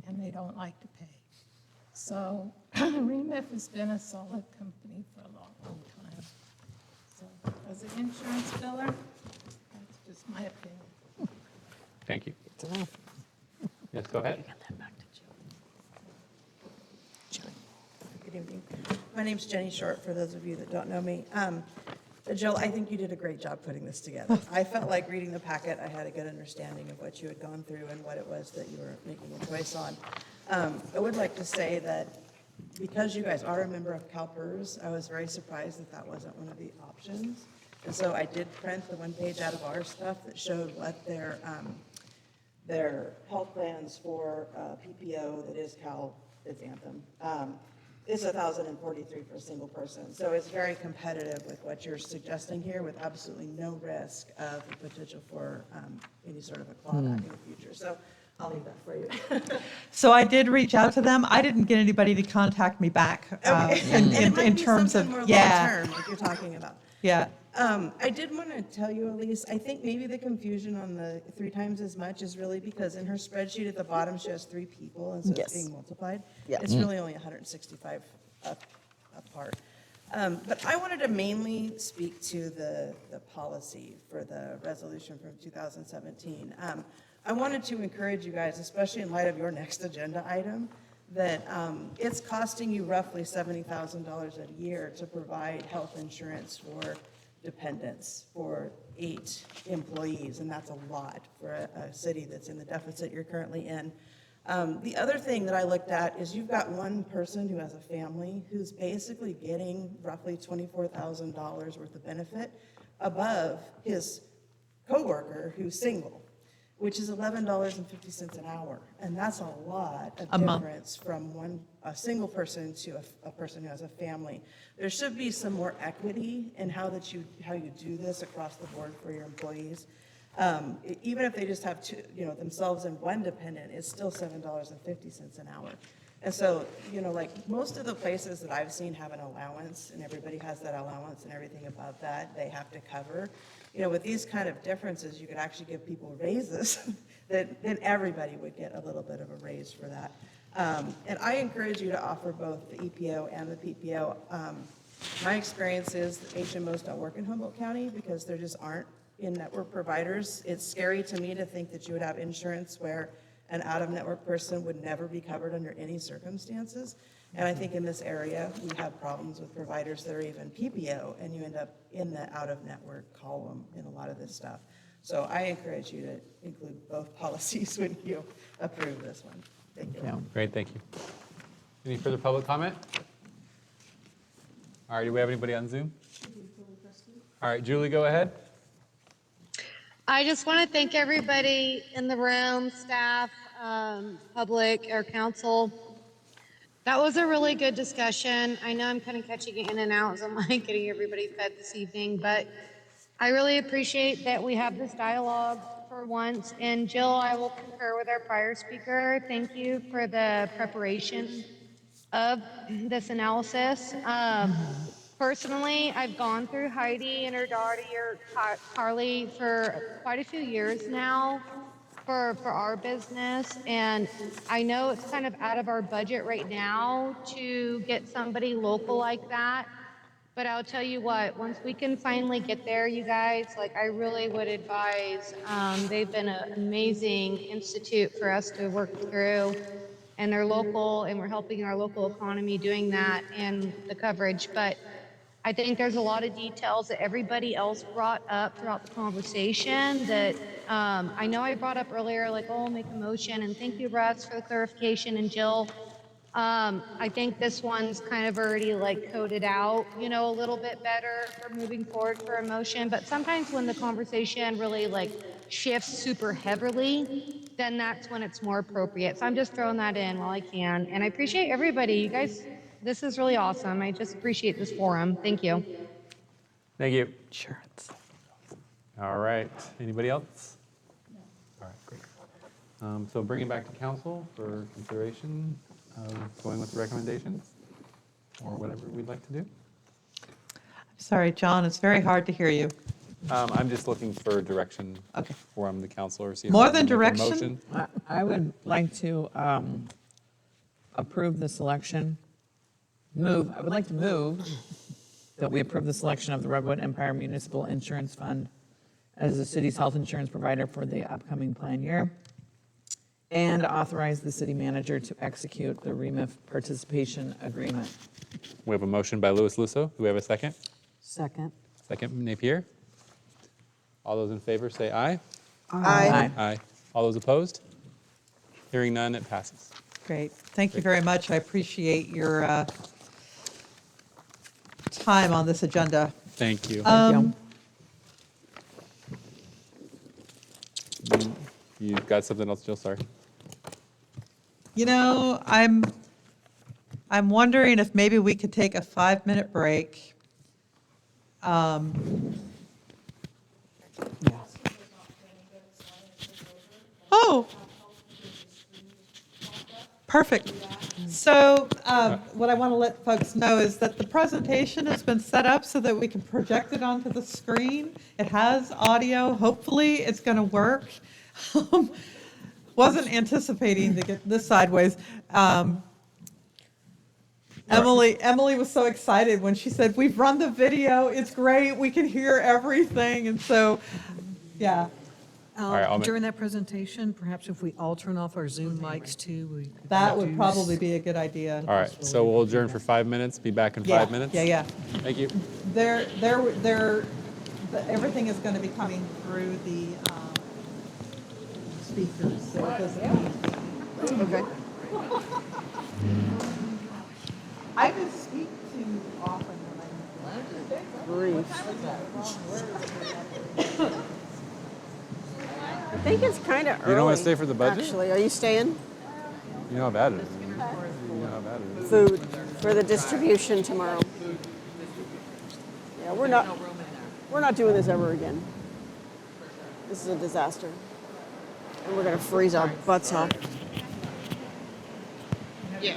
and they don't like to pay. So Remif has been a solid company for a long, long time. So as an insurance biller, that's just my opinion. Thank you. Yes, go ahead. Good evening. My name's Jenny Short, for those of you that don't know me. Jill, I think you did a great job putting this together. I felt like reading the packet, I had a good understanding of what you had gone through and what it was that you were making a choice on. I would like to say that because you guys are a member of CalPERS, I was very surprised that that wasn't one of the options. And so I did print the one page out of our stuff that showed what their health plans for PPO, that is it's Anthem, is $1,043 for a single person. So it's very competitive with what you're suggesting here, with absolutely no risk of the potential for any sort of a clawback in the future. So I'll leave that for you. So I did reach out to them. I didn't get anybody to contact me back in terms of, more yeah. long-term, like you're talking about. Yeah. I did want to tell you, Elise, I think maybe the confusion on the 3 times as much is really because in her spreadsheet at the bottom, she has 3 people, and so it's being multiplied. Yeah. It's really only 165 apart. But I wanted to mainly speak to the policy for the resolution from 2017. I wanted to encourage you guys, especially in light of your next agenda item, that it's costing you roughly $70,000 a year to provide health insurance for dependents for 8 employees, and that's a lot for a city that's in the deficit you're currently in. The other thing that I looked at is you've got one person who has a family who's basically getting roughly $24,000 worth of benefit above his coworker who's single, which is $11.50 an hour. And that's a lot of difference from a single person to a person who has a family. There should be some more equity in how you do this across the board for your employees. Even if they just have themselves and one dependent, it's still $7.50 an hour. And so, like most of the places that I've seen have an allowance, and everybody has that allowance, and everything above that they have to cover. With these kind of differences, you could actually give people raises, then everybody would get a little bit of a raise for that. And I encourage you to offer both the EPO and the PPO. My experience is that HMOs don't work in Humboldt County because there just aren't in-network providers. It's scary to me to think that you would have insurance where an out-of-network person would never be covered under any circumstances. And I think in this area, we have problems with providers that are even PPO, and you end up in the out-of-network column in a lot of this stuff. So I encourage you to include both policies when you approve this one. Thank you. Yeah, great, thank you. Any further public comment? All right, do we have anybody on Zoom? All right, Julie, go ahead. I just want to thank everybody in the room, staff, public, or council. That was a really good discussion. I know I'm kind of catching it in and out as I'm like getting everybody fed this evening, but I really appreciate that we have this dialogue for once. And Jill, I will concur with our prior speaker. Thank you for the preparation of this analysis. Personally, I've gone through Heidi and her daughter, Carly, for quite a few years now for our business. And I know it's kind of out of our budget right now to get somebody local like that. But I'll tell you what, once we can finally get there, you guys, like I really would advise, they've been an amazing institute for us to work through. And they're local and we're helping our local economy doing that and the coverage. But I think there's a lot of details that everybody else brought up throughout the conversation that I know I brought up earlier, like, oh, make a motion. And thank you, Russ, for the clarification. And Jill, I think this one's kind of already like coded out, you know, a little bit better for moving forward for a motion. But sometimes when the conversation really like shifts super heavily, then that's when it's more appropriate. So I'm just throwing that in while I can. And I appreciate everybody. You guys, this is really awesome. I just appreciate this forum. Thank you. Thank you. Insurance. All right. Anybody else? All right, great. So bring it back to council for consideration of going with the recommendations or whatever we'd like to do. Sorry, John, it's very hard to hear you. I'm just looking for direction from the council or see if More we than can make a direction? motion. I would like to approve the selection. I would like to move that we approve the selection of the Redwood Empire Municipal Insurance Fund as the city's health insurance provider for the upcoming plan year, and authorize the city manager to execute the REMIF participation agreement. We have a motion by Louis Lusso. Do we have a second? Second. Second, Napier. All those in favor say aye. Aye. Aye. All those opposed? Hearing none, it passes. Great. Thank you very much. I appreciate your time on this agenda. Thank you. You've got something else, Jill? Sorry. You know, I'm wondering if maybe we could take a 5-minute break. Oh, perfect. So what I want to let folks know is that the presentation has been set up so that we can project it onto the screen. It has audio. Hopefully, it's going to work. Wasn't anticipating to get this sideways. Emily was so excited when she said, "We've run the video. It's great. We can hear everything." And so, yeah. right, During that presentation, perhaps if we all turn off our Zoom mics too, we could That would reduce- probably be a good idea. All right, so we'll adjourn for 5 minutes, be back in 5 minutes? Yeah. Thank you. Everything is going to be coming through the speakers. So it doesn't. Okay. I just speak too often when I think it's kind of early. You don't want to stay for the budget? Actually, are you staying? You know how bad it is. You know how bad it is. Food for the distribution tomorrow. Yeah, we're not doing this ever again. This is a disaster. And we're gonna freeze our butts off. Yeah.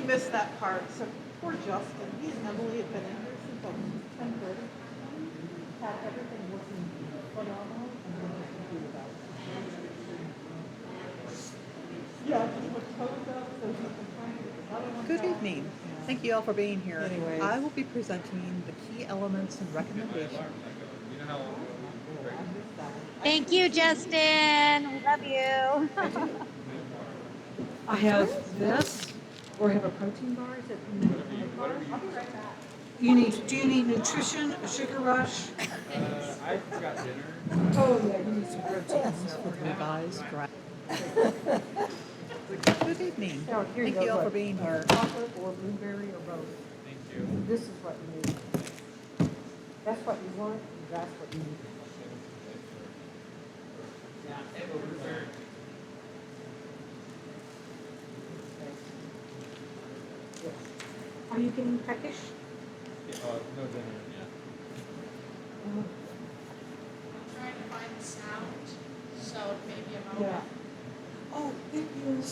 missed that part. So poor Justin, he and Emily have been in here since like 10:30. Had everything looking phenomenal, and then just computer about it. Yeah, just put toes up so he can try and get the other one. Good evening. Thank you all for being here. Anyways. I will be presenting the key elements and recommendations. Thank you, Justin. We love you. I have this, or I have a protein bar, is it? I'll be right back. Do you need nutrition, a sugar rush? I forgot dinner. Oh, yeah, you need some protein. Revised draft. Good evening. Here Thank go, you all for look. being here. Chocolate or blueberry or both. Thank you. This is what you need. That's what you want, and that's what you need. Yes. Are you getting peckish? No dinner yet. Trying to find the sound, so maybe a Yeah. moment. Oh, it is,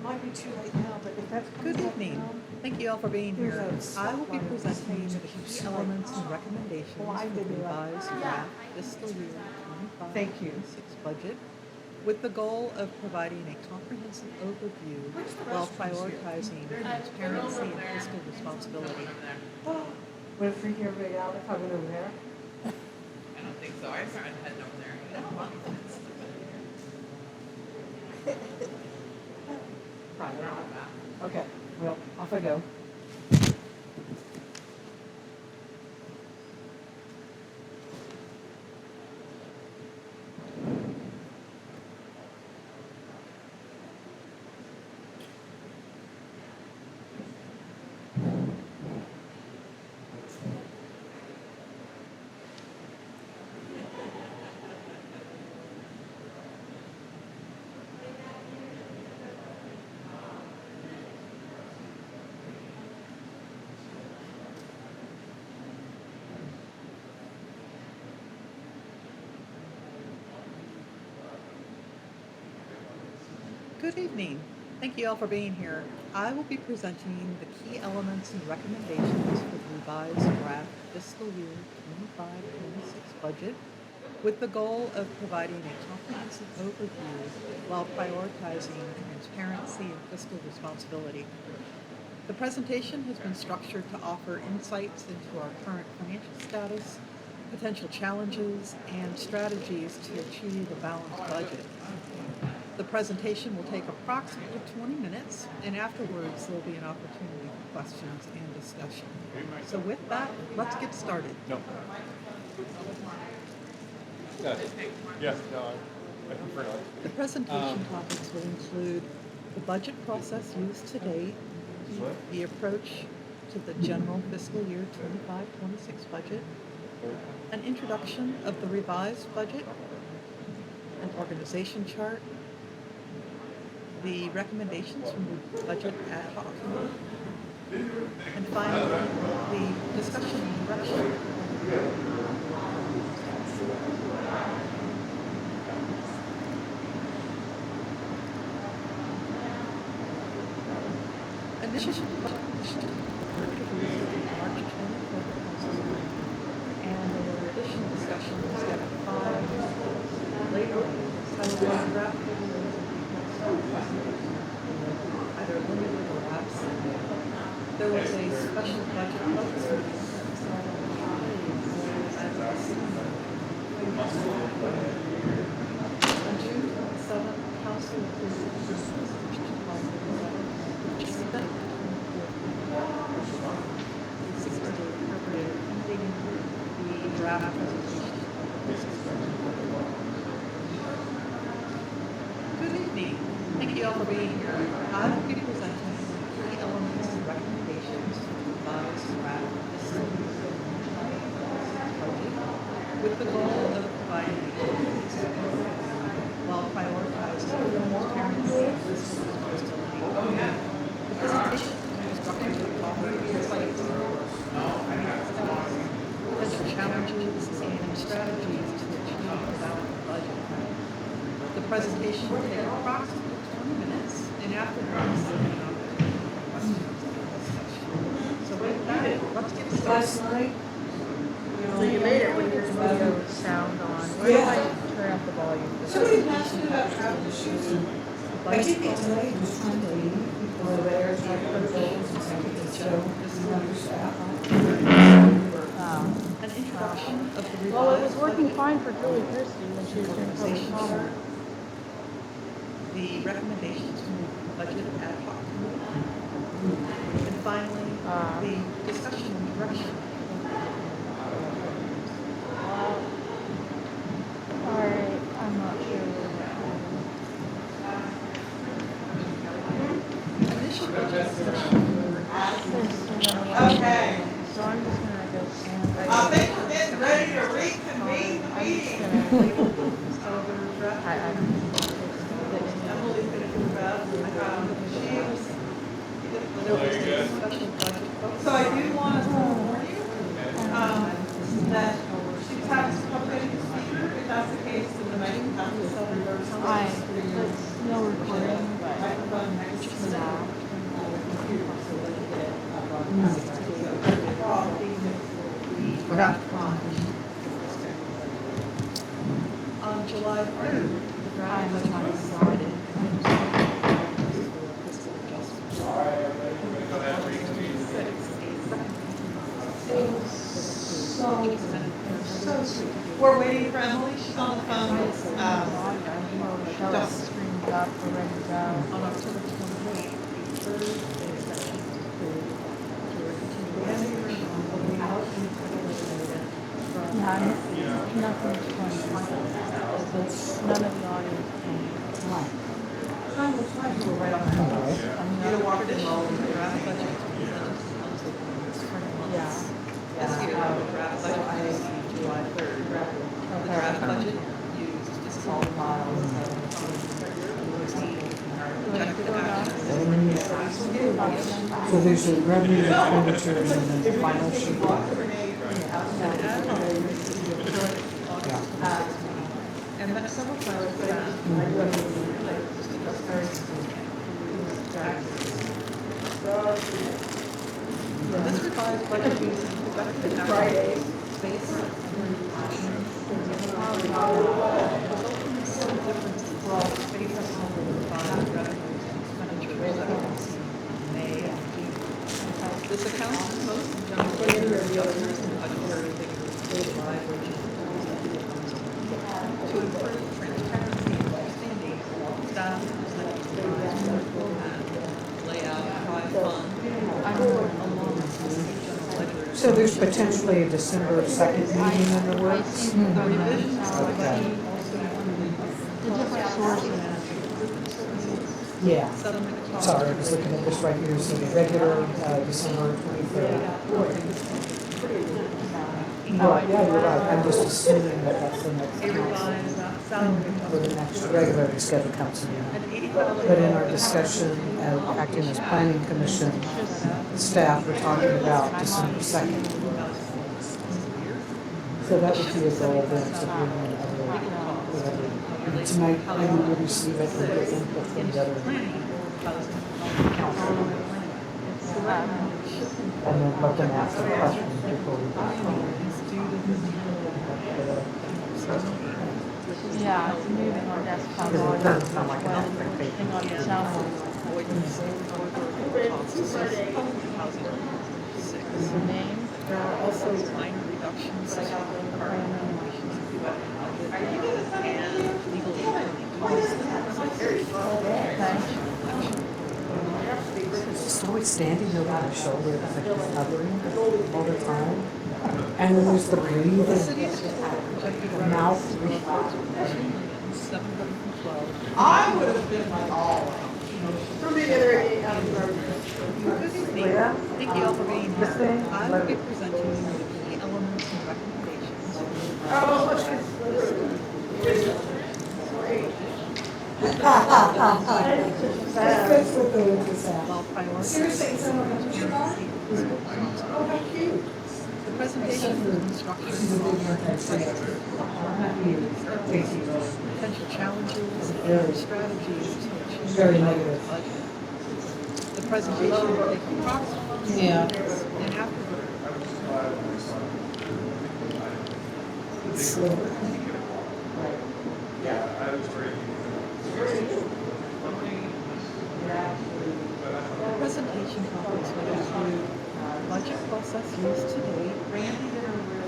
might be too late now, but if that's. Good evening. Thank you all for being here. There's a I will be spotlight presenting the keeps key like- elements and recommendations Well, I for the did it. revised Yeah. draft fiscal year 25, Thank you. 26 budget, with the goal of providing a comprehensive overview while prioritizing transparency and fiscal responsibility. Would it freak everybody out if I went over there? I don't think so. I started heading over there. Probably not. Okay, well, off I go. Good evening. Thank you all for being here. I will be presenting the key elements and recommendations for the revised draft fiscal year 25-26 budget, with the goal of providing a comprehensive overview while prioritizing transparency and fiscal responsibility. The presentation has been structured to offer insights into our current financial status, potential challenges, and strategies to achieve a balanced budget. The presentation will take approximately 20 minutes, and afterwards there'll be an opportunity for questions and discussion. So with that, let's get started. No. Yes, no, I prefer not. The presentation topics will include the budget process used to date, the approach to the general fiscal year 25-26 budget, an introduction of the revised budget, an organization chart, the recommendations from the budget ad hoc committee, and finally, the discussion and direction. Initial budget March 24th, and there were additional discussions at 5 later. Draft either limited or absent. There was a special budget vote. On June 27th, Council approved the draft presentation. Good evening. Thank you all for being here. I will be presenting key elements and recommendations for the revised draft fiscal year 25 budget, with the goal of providing a comprehensive overview while prioritizing transparency and fiscal responsibility. The presentation is structured to offer insights potential challenges and strategies to achieve a balanced budget. The presentation will take approximately 20 minutes, and afterwards, there will be an opportunity for Last night? So you made it when your video sound on. Why do I turn up the volume? Somebody asked me about travel shoes. I think tonight was trying to leave. People are there trying to control and second to show. This is another staff. An introduction of the. Well, it was working fine for Julie Christie when she was doing public comment. The recommendations from the budget ad hoc committee. And finally, the discussion and direction. All right, I'm not sure. Initial budget discussion. Okay. So I'm just gonna go stand. I think we're getting ready to reconvene the meeting. Emily's gonna do that. So I do want to warn you that she's having some trouble getting the speaker. If that's the case, then the mic has to self-reverse. There's no recording, but Microphone next to that. On July 3rd, the draft budget was decided. So sweet. We're waiting for Emily. She's on the phone. Don't scream up, we're ready to go. On October 28th. Yeah, nothing to point. None of the audience came. Right on the Rita Walker did all of the draft budget. Yeah. This year, the draft budget is July 3rd. The draft budget used just all files. So there's a revenue expenditure and then the final sheet. And then several files for that. This revised budget uses effective Friday based on this account is most general governors and budgetary figures stabilized to improve transparency and understanding. Staff and layout, provide fund, along with general ledger. So there's potentially a December 2nd meeting in the works? The revisions Okay. The different sources. Yeah. Sorry, I was looking at this right here. So the regular December 23rd. Right, yeah, you're right. I'm just assuming that that's the next council. For the next regularly scheduled council meeting. But in our discussion, acting as planning commission staff, we're talking about December 2nd. So that would be a goal then, to bring in other, whatever. Tonight, maybe we'll receive it and get input from the other council. And then let them ask the questions before we Yeah, it's moving on desktop. Because it doesn't sound like an Thing on the sound. The name. There are also minor reductions and legal costs. Just always standing over my shoulder, it's like he's hovering all the time. And then there's the breathing, mouth. I would have been like all. From the other out of our. Thank you all for being here. I will be presenting you the key elements and recommendations. Seriously, someone else your car? Oh, how cute. The presentation is instructions on potential challenges and strategies to achieve Very the negative. budget. The presentation will take approximately 2 Yeah. minutes, and afterward. The presentation topics will include budget process used to date,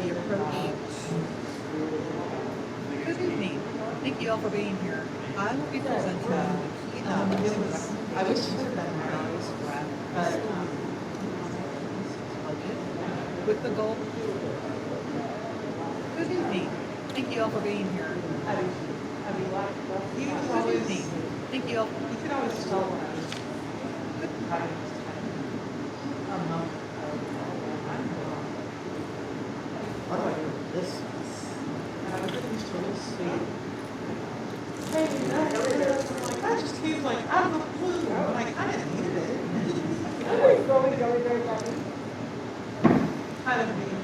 the approach. Good evening. Thank you all for being here. I will be presenting the key elements. I wish to recognize budget with the goal. Good evening. Thank you all for being here. Good evening. Thank you all. You can always tell. What do I do with this? Everything's totally sweet. Hey, that just came like out of the blue, but I kind of needed it. Kind of made me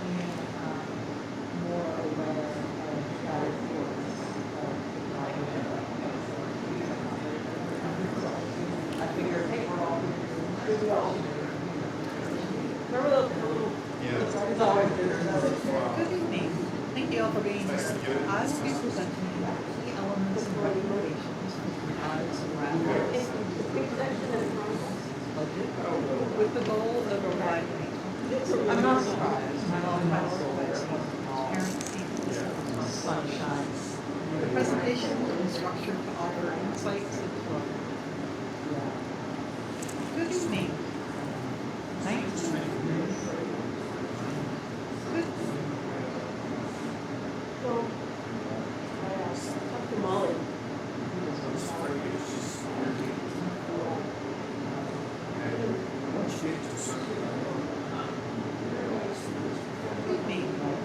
more aware of that influence. I figured, hey, we're all remember those little, it's always good evening. Thank you all for being here. I will be presenting key elements and recommendations for regards with the goal of providing. I'm not surprised. I'm all transparency, sunshine. The presentation is structured to offer insights and flow. Good evening. Nice. Good. So, talk to Molly.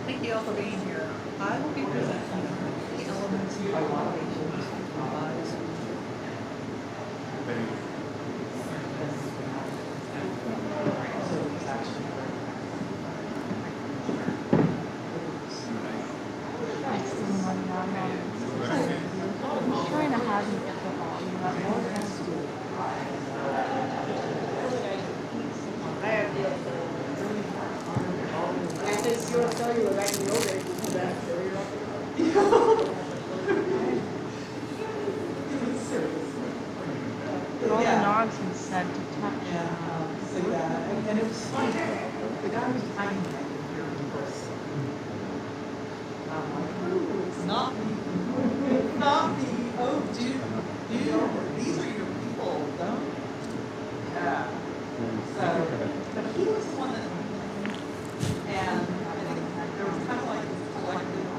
Thank you all for being here. I will be presenting the elements and recommendations for revised. Trying to have you get the volume up more. I said, you want to tell you what I can go there, you back All the knobs and said to touch. So yeah, and it was fun. The guy was tiny here in person. I'm like, ooh, it's not me. It's not me. Oh, dude, these are your people, don't? Yeah. So, but he was the one that, and I think there was kind of like this collective,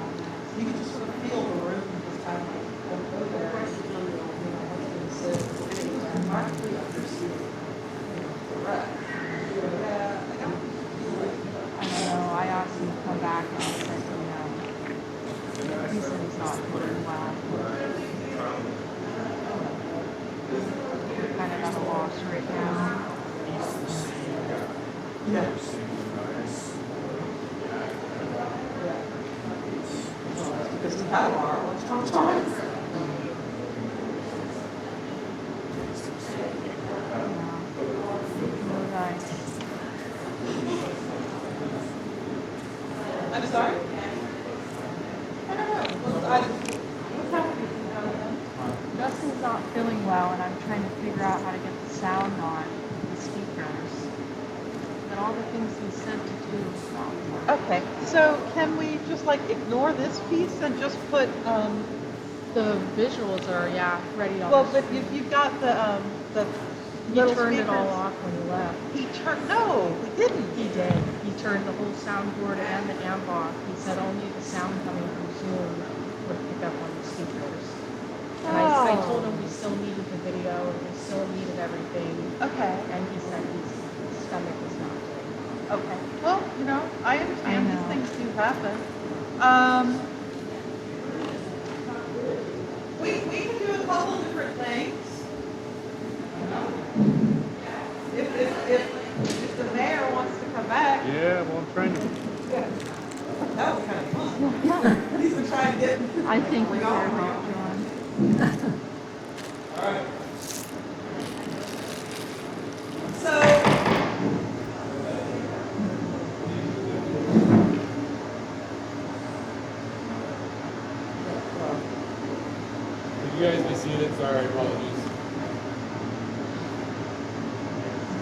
you could just sort of feel the room just kind of like, go there. What's been said. Markedly understood. Correct. Yeah, I don't feel like. I don't know, I asked him to come back and I said, he said he's not doing well. Kind of at a loss right now. Yeah. Because we have our lunchtime time. I'm sorry? I don't know. What's happening? Justin's not feeling well and I'm trying to figure out how to get the sound on the speakers. But all the things he said to do is not working. Okay, so can we just like ignore this piece and just put, The visuals are, ready on well, the but you've got the He little turned it all speakers. off when he left. No, he didn't. He did. He turned the whole soundboard and the amp off. He said only the sound coming from Zoom would pick up on the speakers. And I told him we still needed the video and we still needed everything. Okay. And he said his stomach was not doing Okay, well, I understand I these know. things do happen. We can do a couple of different things. If the mayor wants to come back. Yeah, well, I'm trying to. That was kind of fun. He's been trying to get. I think we better help John. All right. So minutes, sorry, apologies.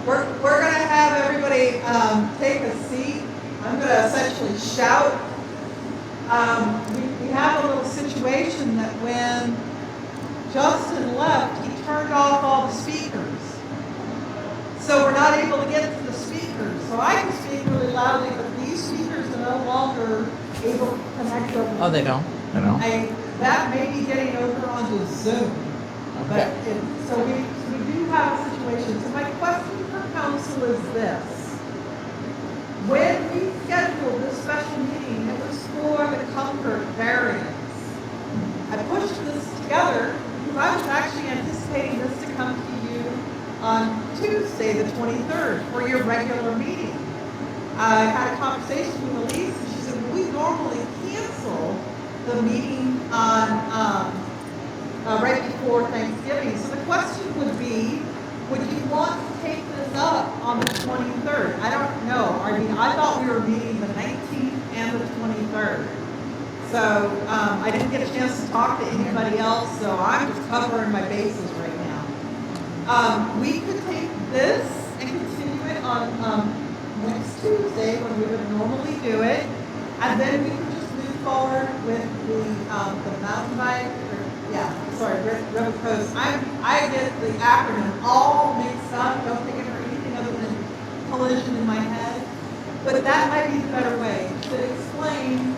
We're gonna have everybody take a seat. I'm gonna essentially shout. We have a little situation that when Justin left, he turned off all the speakers. So we're not able to get to the speakers. So I can speak really loudly, but these speakers are no longer able to connect over. Oh, they don't? They don't? That may be getting over onto Zoom. But so we do have a situation. So my question for council is this. When we scheduled this special meeting, it was for the comfort variance. I pushed this together because I was actually anticipating this to come to you on Tuesday, the 23rd, for your regular meeting. I had a conversation with Elise, and she said, we normally cancel the meeting on right before Thanksgiving. So the question would be, would you want to take this up on the 23rd? I don't know. I mean, I thought we were meeting the 19th and the 23rd. So I didn't get a chance to talk to anybody else, so I'm just covering my bases right now. We could take this and continue it on next Tuesday when we would normally do it, and then we could just move forward with the mountain bike, River Coast. I get the acronym all mixed up, don't think of anything other than collision in my head, but that might be the better way to explain.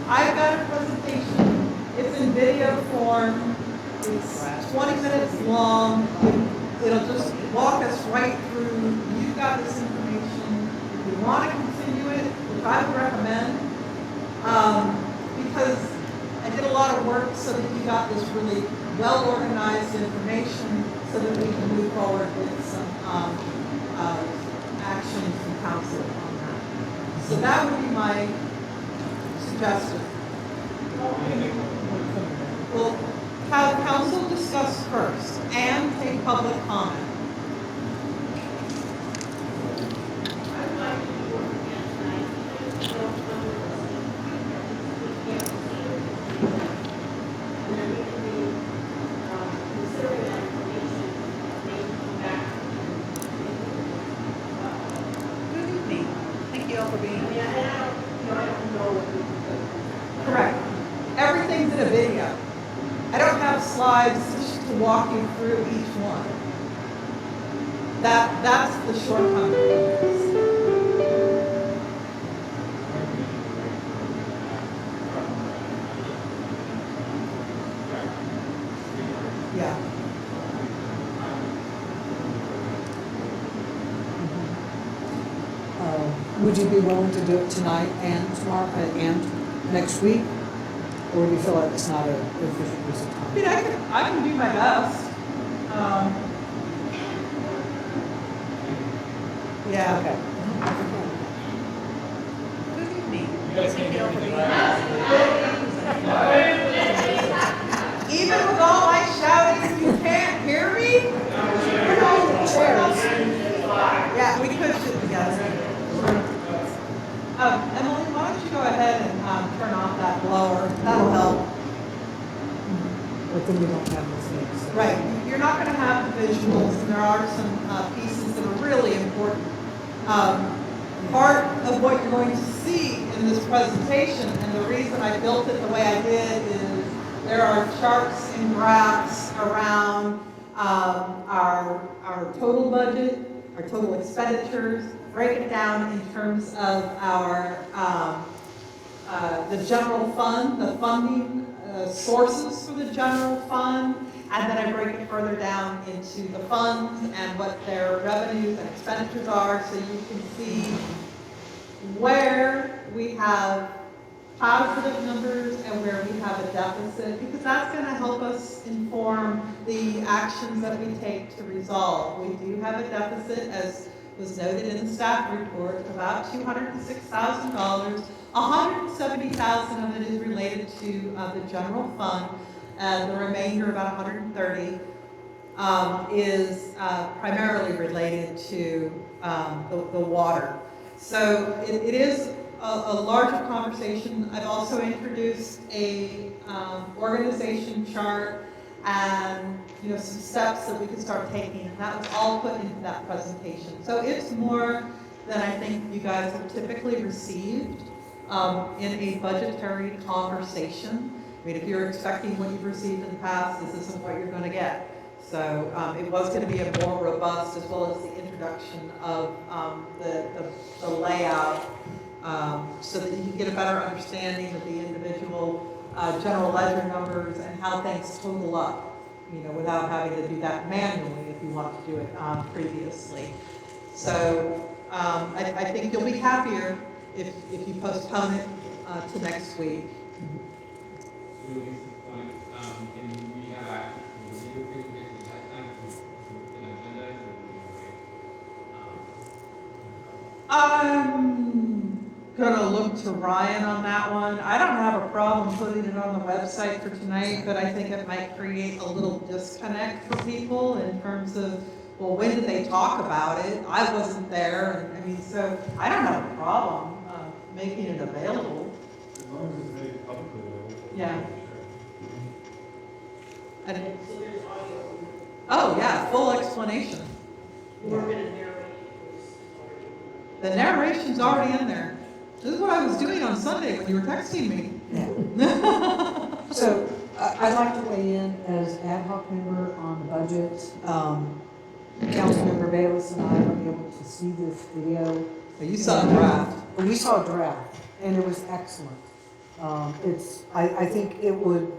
I've got a presentation, it's in video form, it's 20 minutes long, it'll just walk us right through, you've got this information, if you want to continue it, which I would recommend, because I did a lot of work so that you got this really well-organized information so that we can move forward with some action from council on that. So that would be my suggestion. Well, have council discuss first and take public comment. Correct. Everything's in a video. I don't have slides to walk you through each one. That's the shortcoming of this. Yeah. Would you be willing to do it tonight and tomorrow and next week? Or do you feel like it's not an efficient use of time? I mean, I can do my best. Yeah. Okay. Good evening. Even with all my shouting, you can't hear me? Yeah, we could sit together. Emily, why don't you go ahead and turn off that blower? That'll help. But then we don't have this mix. Right. You're not going to have the visuals, and there are some pieces that are really important. Part of what you're going to see in this presentation, and the reason I built it the way I did, is there are charts and graphs around our total budget, our total expenditures, break it down in terms of our the general fund, the funding sources for the general fund, and then I break it further down into the funds and what their revenues and expenditures are, so you can see where we have positive numbers and where we have a deficit, because that's going to help us inform the actions that we take to resolve. We do have a deficit, as was noted in the staff report, of about $206,000. $170,000 of it is related to the general fund, and the remainder, about $130,000, is primarily related to the water. So it is a larger conversation. I've also introduced a organization chart and, some steps that we could start taking, and that was all put into that presentation. So it's more than I think you guys have typically received in a budgetary conversation. I mean, if you're expecting what you've received in the past, this isn't what you're going to get. So it was going to be a more robust, as well as the introduction of the layout, so that you can get a better understanding of the individual general ledger numbers and how things total up, without having to do that manually if you want to do it previously. So I think you'll be happier if you postpone it to next week. I'm gonna look to Ryan on that one. I don't have a problem putting it on the website for tonight, but I think it might create a little disconnect for people in terms of, well, when did they talk about it? I wasn't there, and so I don't have a problem making it available. As long as it's made publicly available. Yeah. Oh, yeah, full explanation. The narration's already in there. This is what I was doing on Sunday when you were texting me. So I'd like to weigh in as ad hoc member on the budget. Councilmember Bayless and I were able to see this video. You saw a draft. We saw a draft, and it was excellent. I think it would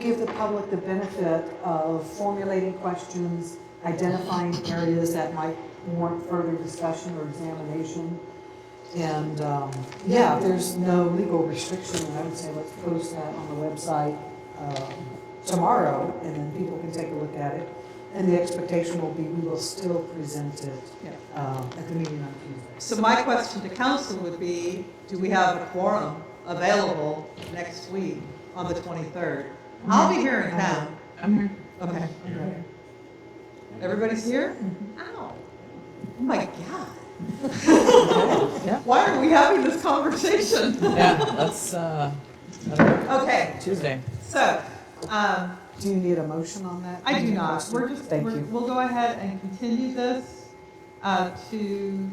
give the public the benefit of formulating questions, identifying areas that might warrant further discussion or examination. And yeah, if there's no legal restriction, I would say let's post that on the website tomorrow, and then people can take a look at it. And the expectation will be we will still present it at the meeting on Tuesday. So my question to council would be, do we have a quorum available next week on the 23rd? I'll be here in town. I'm here. Okay. Everybody's here? Ow. Oh my God. Why are we having this conversation? Yeah, let's, Okay. Tuesday. So, do you need a motion on that? I do not. Thank you. We'll go ahead and continue this to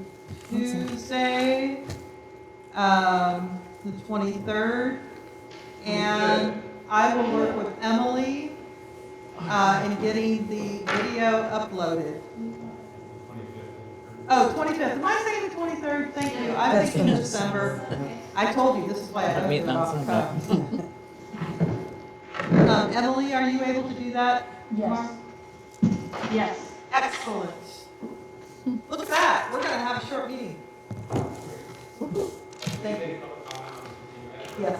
Tuesday, the 23rd. And I will work with Emily in getting the video uploaded. Oh, 25th. Am I saying the 23rd? Thank you. I'm thinking December. I told you, this is why I don't Meeting on about Emily, are you able to do that? Yes. Yes. Excellent. Look at that. We're going to have a short meeting. Thank you. Yes.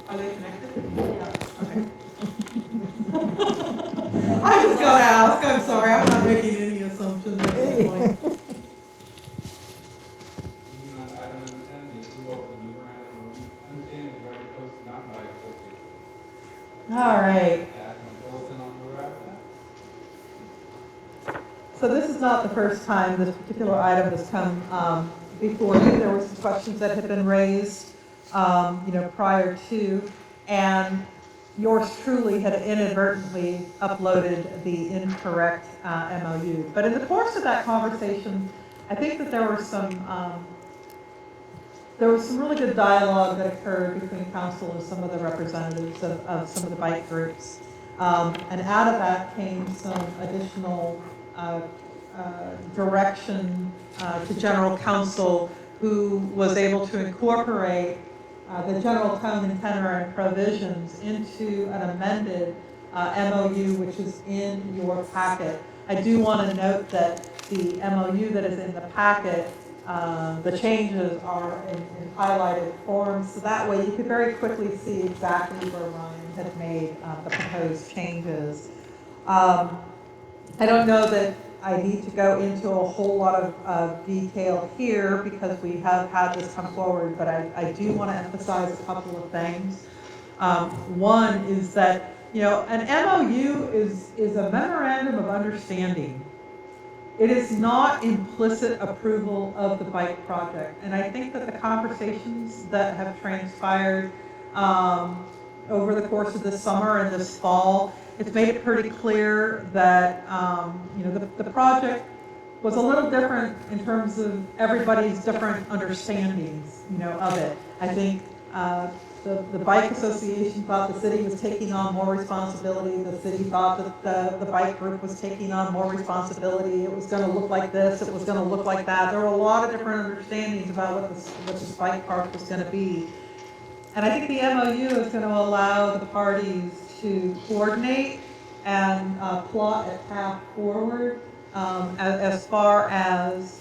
Are they connected? Yeah. Okay. I was going to ask. I'm sorry. I'm not making any assumptions at this point. All right. So this is not the first time this particular item has come before you. There were some questions that had been raised, prior to, and yours truly had inadvertently uploaded the incorrect MOU. But in the course of that conversation, I think that there was some really good dialogue that occurred between council and some of the representatives of some of the bike groups. And out of that came some additional direction to general counsel, who was able to incorporate the general tone and tenor and provisions into an amended MOU, which is in your packet. I do want to note that the MOU that is in the packet, the changes are in highlighted form, so that way you could very quickly see exactly where Ryan had made the proposed changes. I don't know that I need to go into a whole lot of detail here because we have had this come forward, but I do want to emphasize a couple of things. One is that, an MOU is a memorandum of understanding. it is not implicit approval of the bike project. And I think that the conversations that have transpired over the course of this summer and this fall, it's made it pretty clear that, the project was a little different in terms of everybody's different understandings, of it. I think the Bike Association thought the city was taking on more responsibility. The city thought that the bike group was taking on more responsibility. It was going to look like this. It was going to look like that. There were a lot of different understandings about what this bike park was going to be. And I think the MOU is going to allow the parties to coordinate and plot a path forward as far as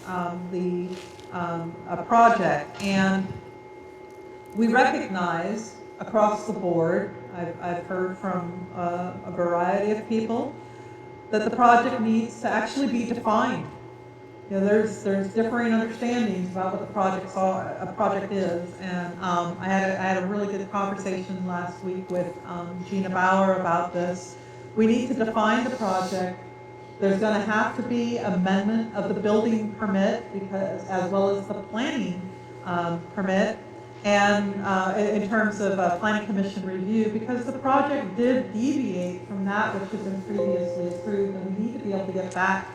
the project. And we recognize across the board, I've heard from a variety of people, that the project needs to actually be defined. There's differing understandings about what the project is, and I had a really good conversation last week with Gina Bauer about this. We need to define the project. There's going to have to be amendment of the building permit, because as well as the planning permit, and in terms of planning commission review, because the project did deviate from that which had been previously approved, and we need to be able to get back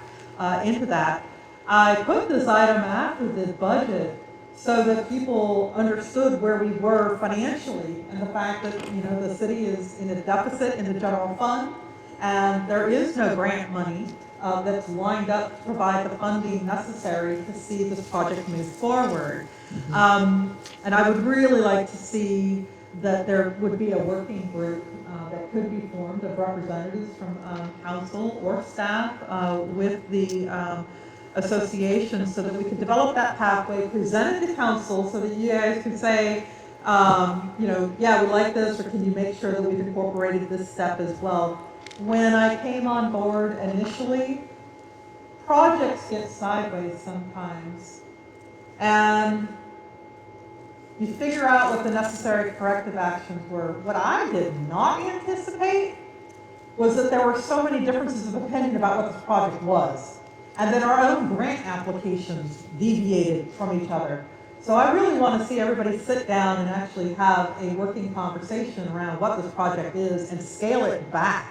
into that. I put this item after the budget so that people understood where we were financially, and the fact that, the city is in a deficit in the general fund, and there is no grant money that's lined up to provide the funding necessary to see this project move forward. And I would really like to see that there would be a working group that could be formed of representatives from council or staff with the association, so that we could develop that pathway, present it to council, so that you guys could say, yeah, we like this, or can you make sure that we've incorporated this step as well. When I came on board initially, projects get sideways sometimes, and you figure out what the necessary corrective actions were. What I did not anticipate was that there were so many differences of opinion about what this project was. And then our own grant applications deviated from each other. So I really want to see everybody sit down and actually have a working conversation around what this project is and scale it back,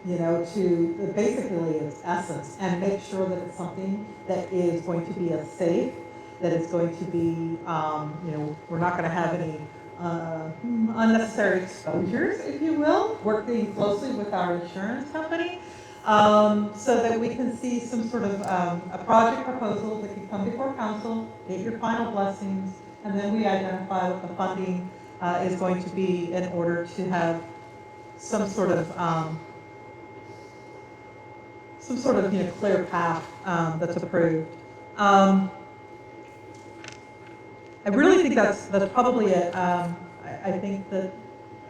to basically its essence, and make sure that it's something that is going to be a safe, that is going to be, we're not going to have any unnecessary exposures, if you will, working closely with our insurance company. So that we can see some sort of a project proposal that can come before council, get your final blessings, and then we identify what the funding is going to be in order to have some sort of clear path that's approved. I really think that's probably it. I think that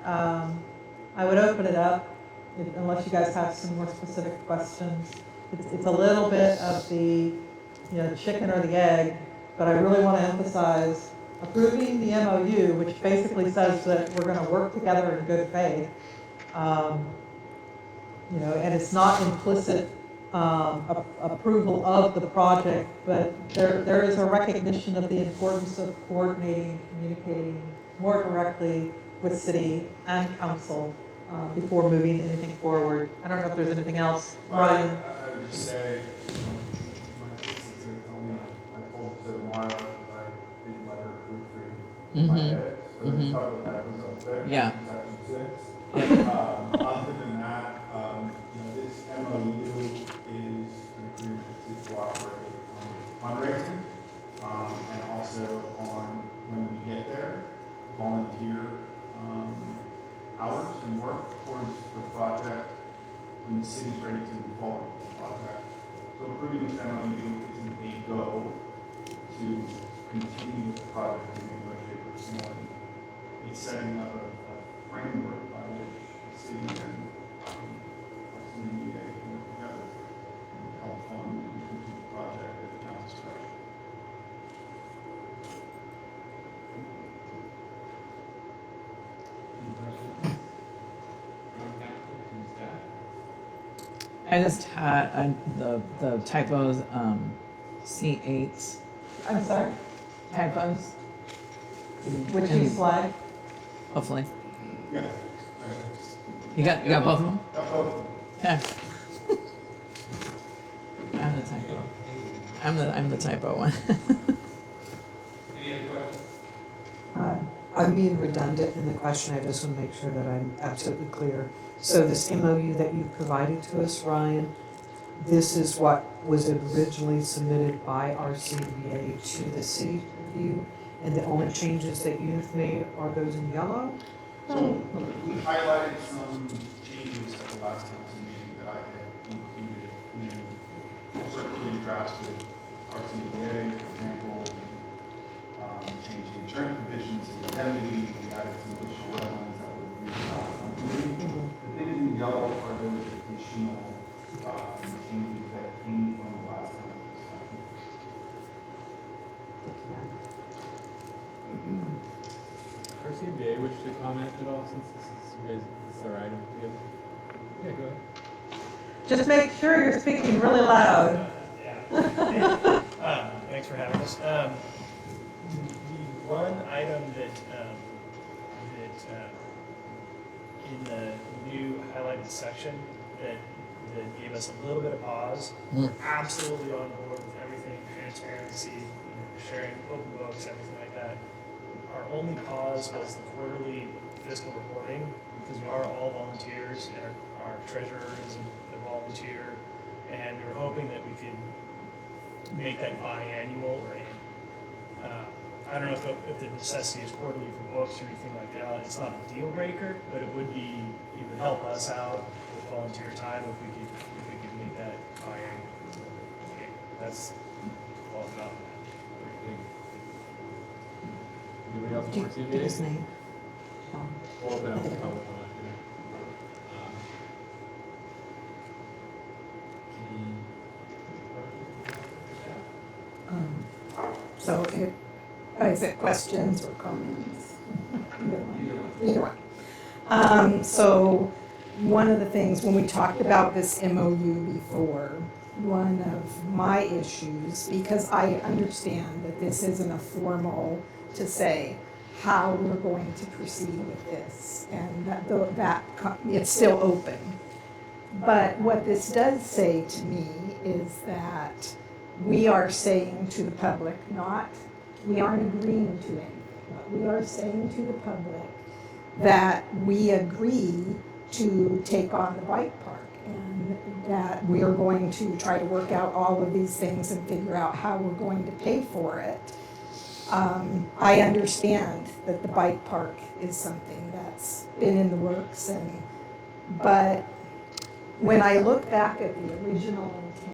I would open it up, unless you guys have some more specific questions. It's a little bit of the, chicken or the egg, but I really want to emphasize approving the MOU, which basically says that we're going to work together in good faith. And it's not implicit approval of the project, but there is a recognition of the importance of coordinating and communicating more directly with city and council before moving anything forward. I don't know if there's anything else. Ryan? I would just say, my sister told me, I told her tomorrow, I didn't let her proofread my edits, so let's talk about that was up there. Yeah. Section 6. Other than that, this MOU is an agreement to cooperate on fundraising, and also on, when we get there, volunteer hours and work towards the project when the city's ready to move forward with the project. So approving this MOU isn't a go to continue with the project in any way, shape, or form. It's setting up a framework by which the city and the EDA can work together and help fund and complete the project at the council's direction. I just had the typos, C8. I'm sorry, Typos. which you flagged? Hopefully. Yeah. You got both of them? Got both. Yeah. I'm the typo. I'm the typo one. I'm being redundant in the question, I just want to make sure that I'm absolutely clear. So this MOU that you provided to us, Ryan, this is what was originally submitted by RCBA to the city review, and the only changes that you've made are those in yellow? So we highlighted some changes at the last council meeting that I had included in certain drafts with RCBA, for example, changed the insurance provisions and indemnity, we added some additional wetlands that would be the things in yellow are those additional changes that came from the last council discussion. RCBA wish to comment at all since this is our item? Yeah, go ahead. Just make sure you're speaking really loud. Thanks for having us. The one item that in the new highlighted section that gave us a little bit of pause, we're absolutely on board with everything, transparency, sharing open books, everything like that. Our only pause was the quarterly fiscal reporting, because we are all volunteers, and our treasurer is a volunteer, and we were hoping that we could make that biannual or I don't know if the necessity is quarterly for books or anything like that. It's not a deal breaker, but it would help us out with volunteer time if we could make that biannual. Okay, that's all about Anybody else Do want to you see get his name? We'll open up the public one So is it questions or comments? Either one. So one of the things, when we talked about this MOU before, one of my issues, because I understand that this isn't a formal to say how we're going to proceed with this, and that it's still open. But what this does say to me is that we are saying to the public, we aren't agreeing to anything, but we are saying to the public that we agree to take on the bike park, and that we are going to try to work out all of these things and figure out how we're going to pay for it. I understand that the bike park is something that's been in the works, but when I look back at the original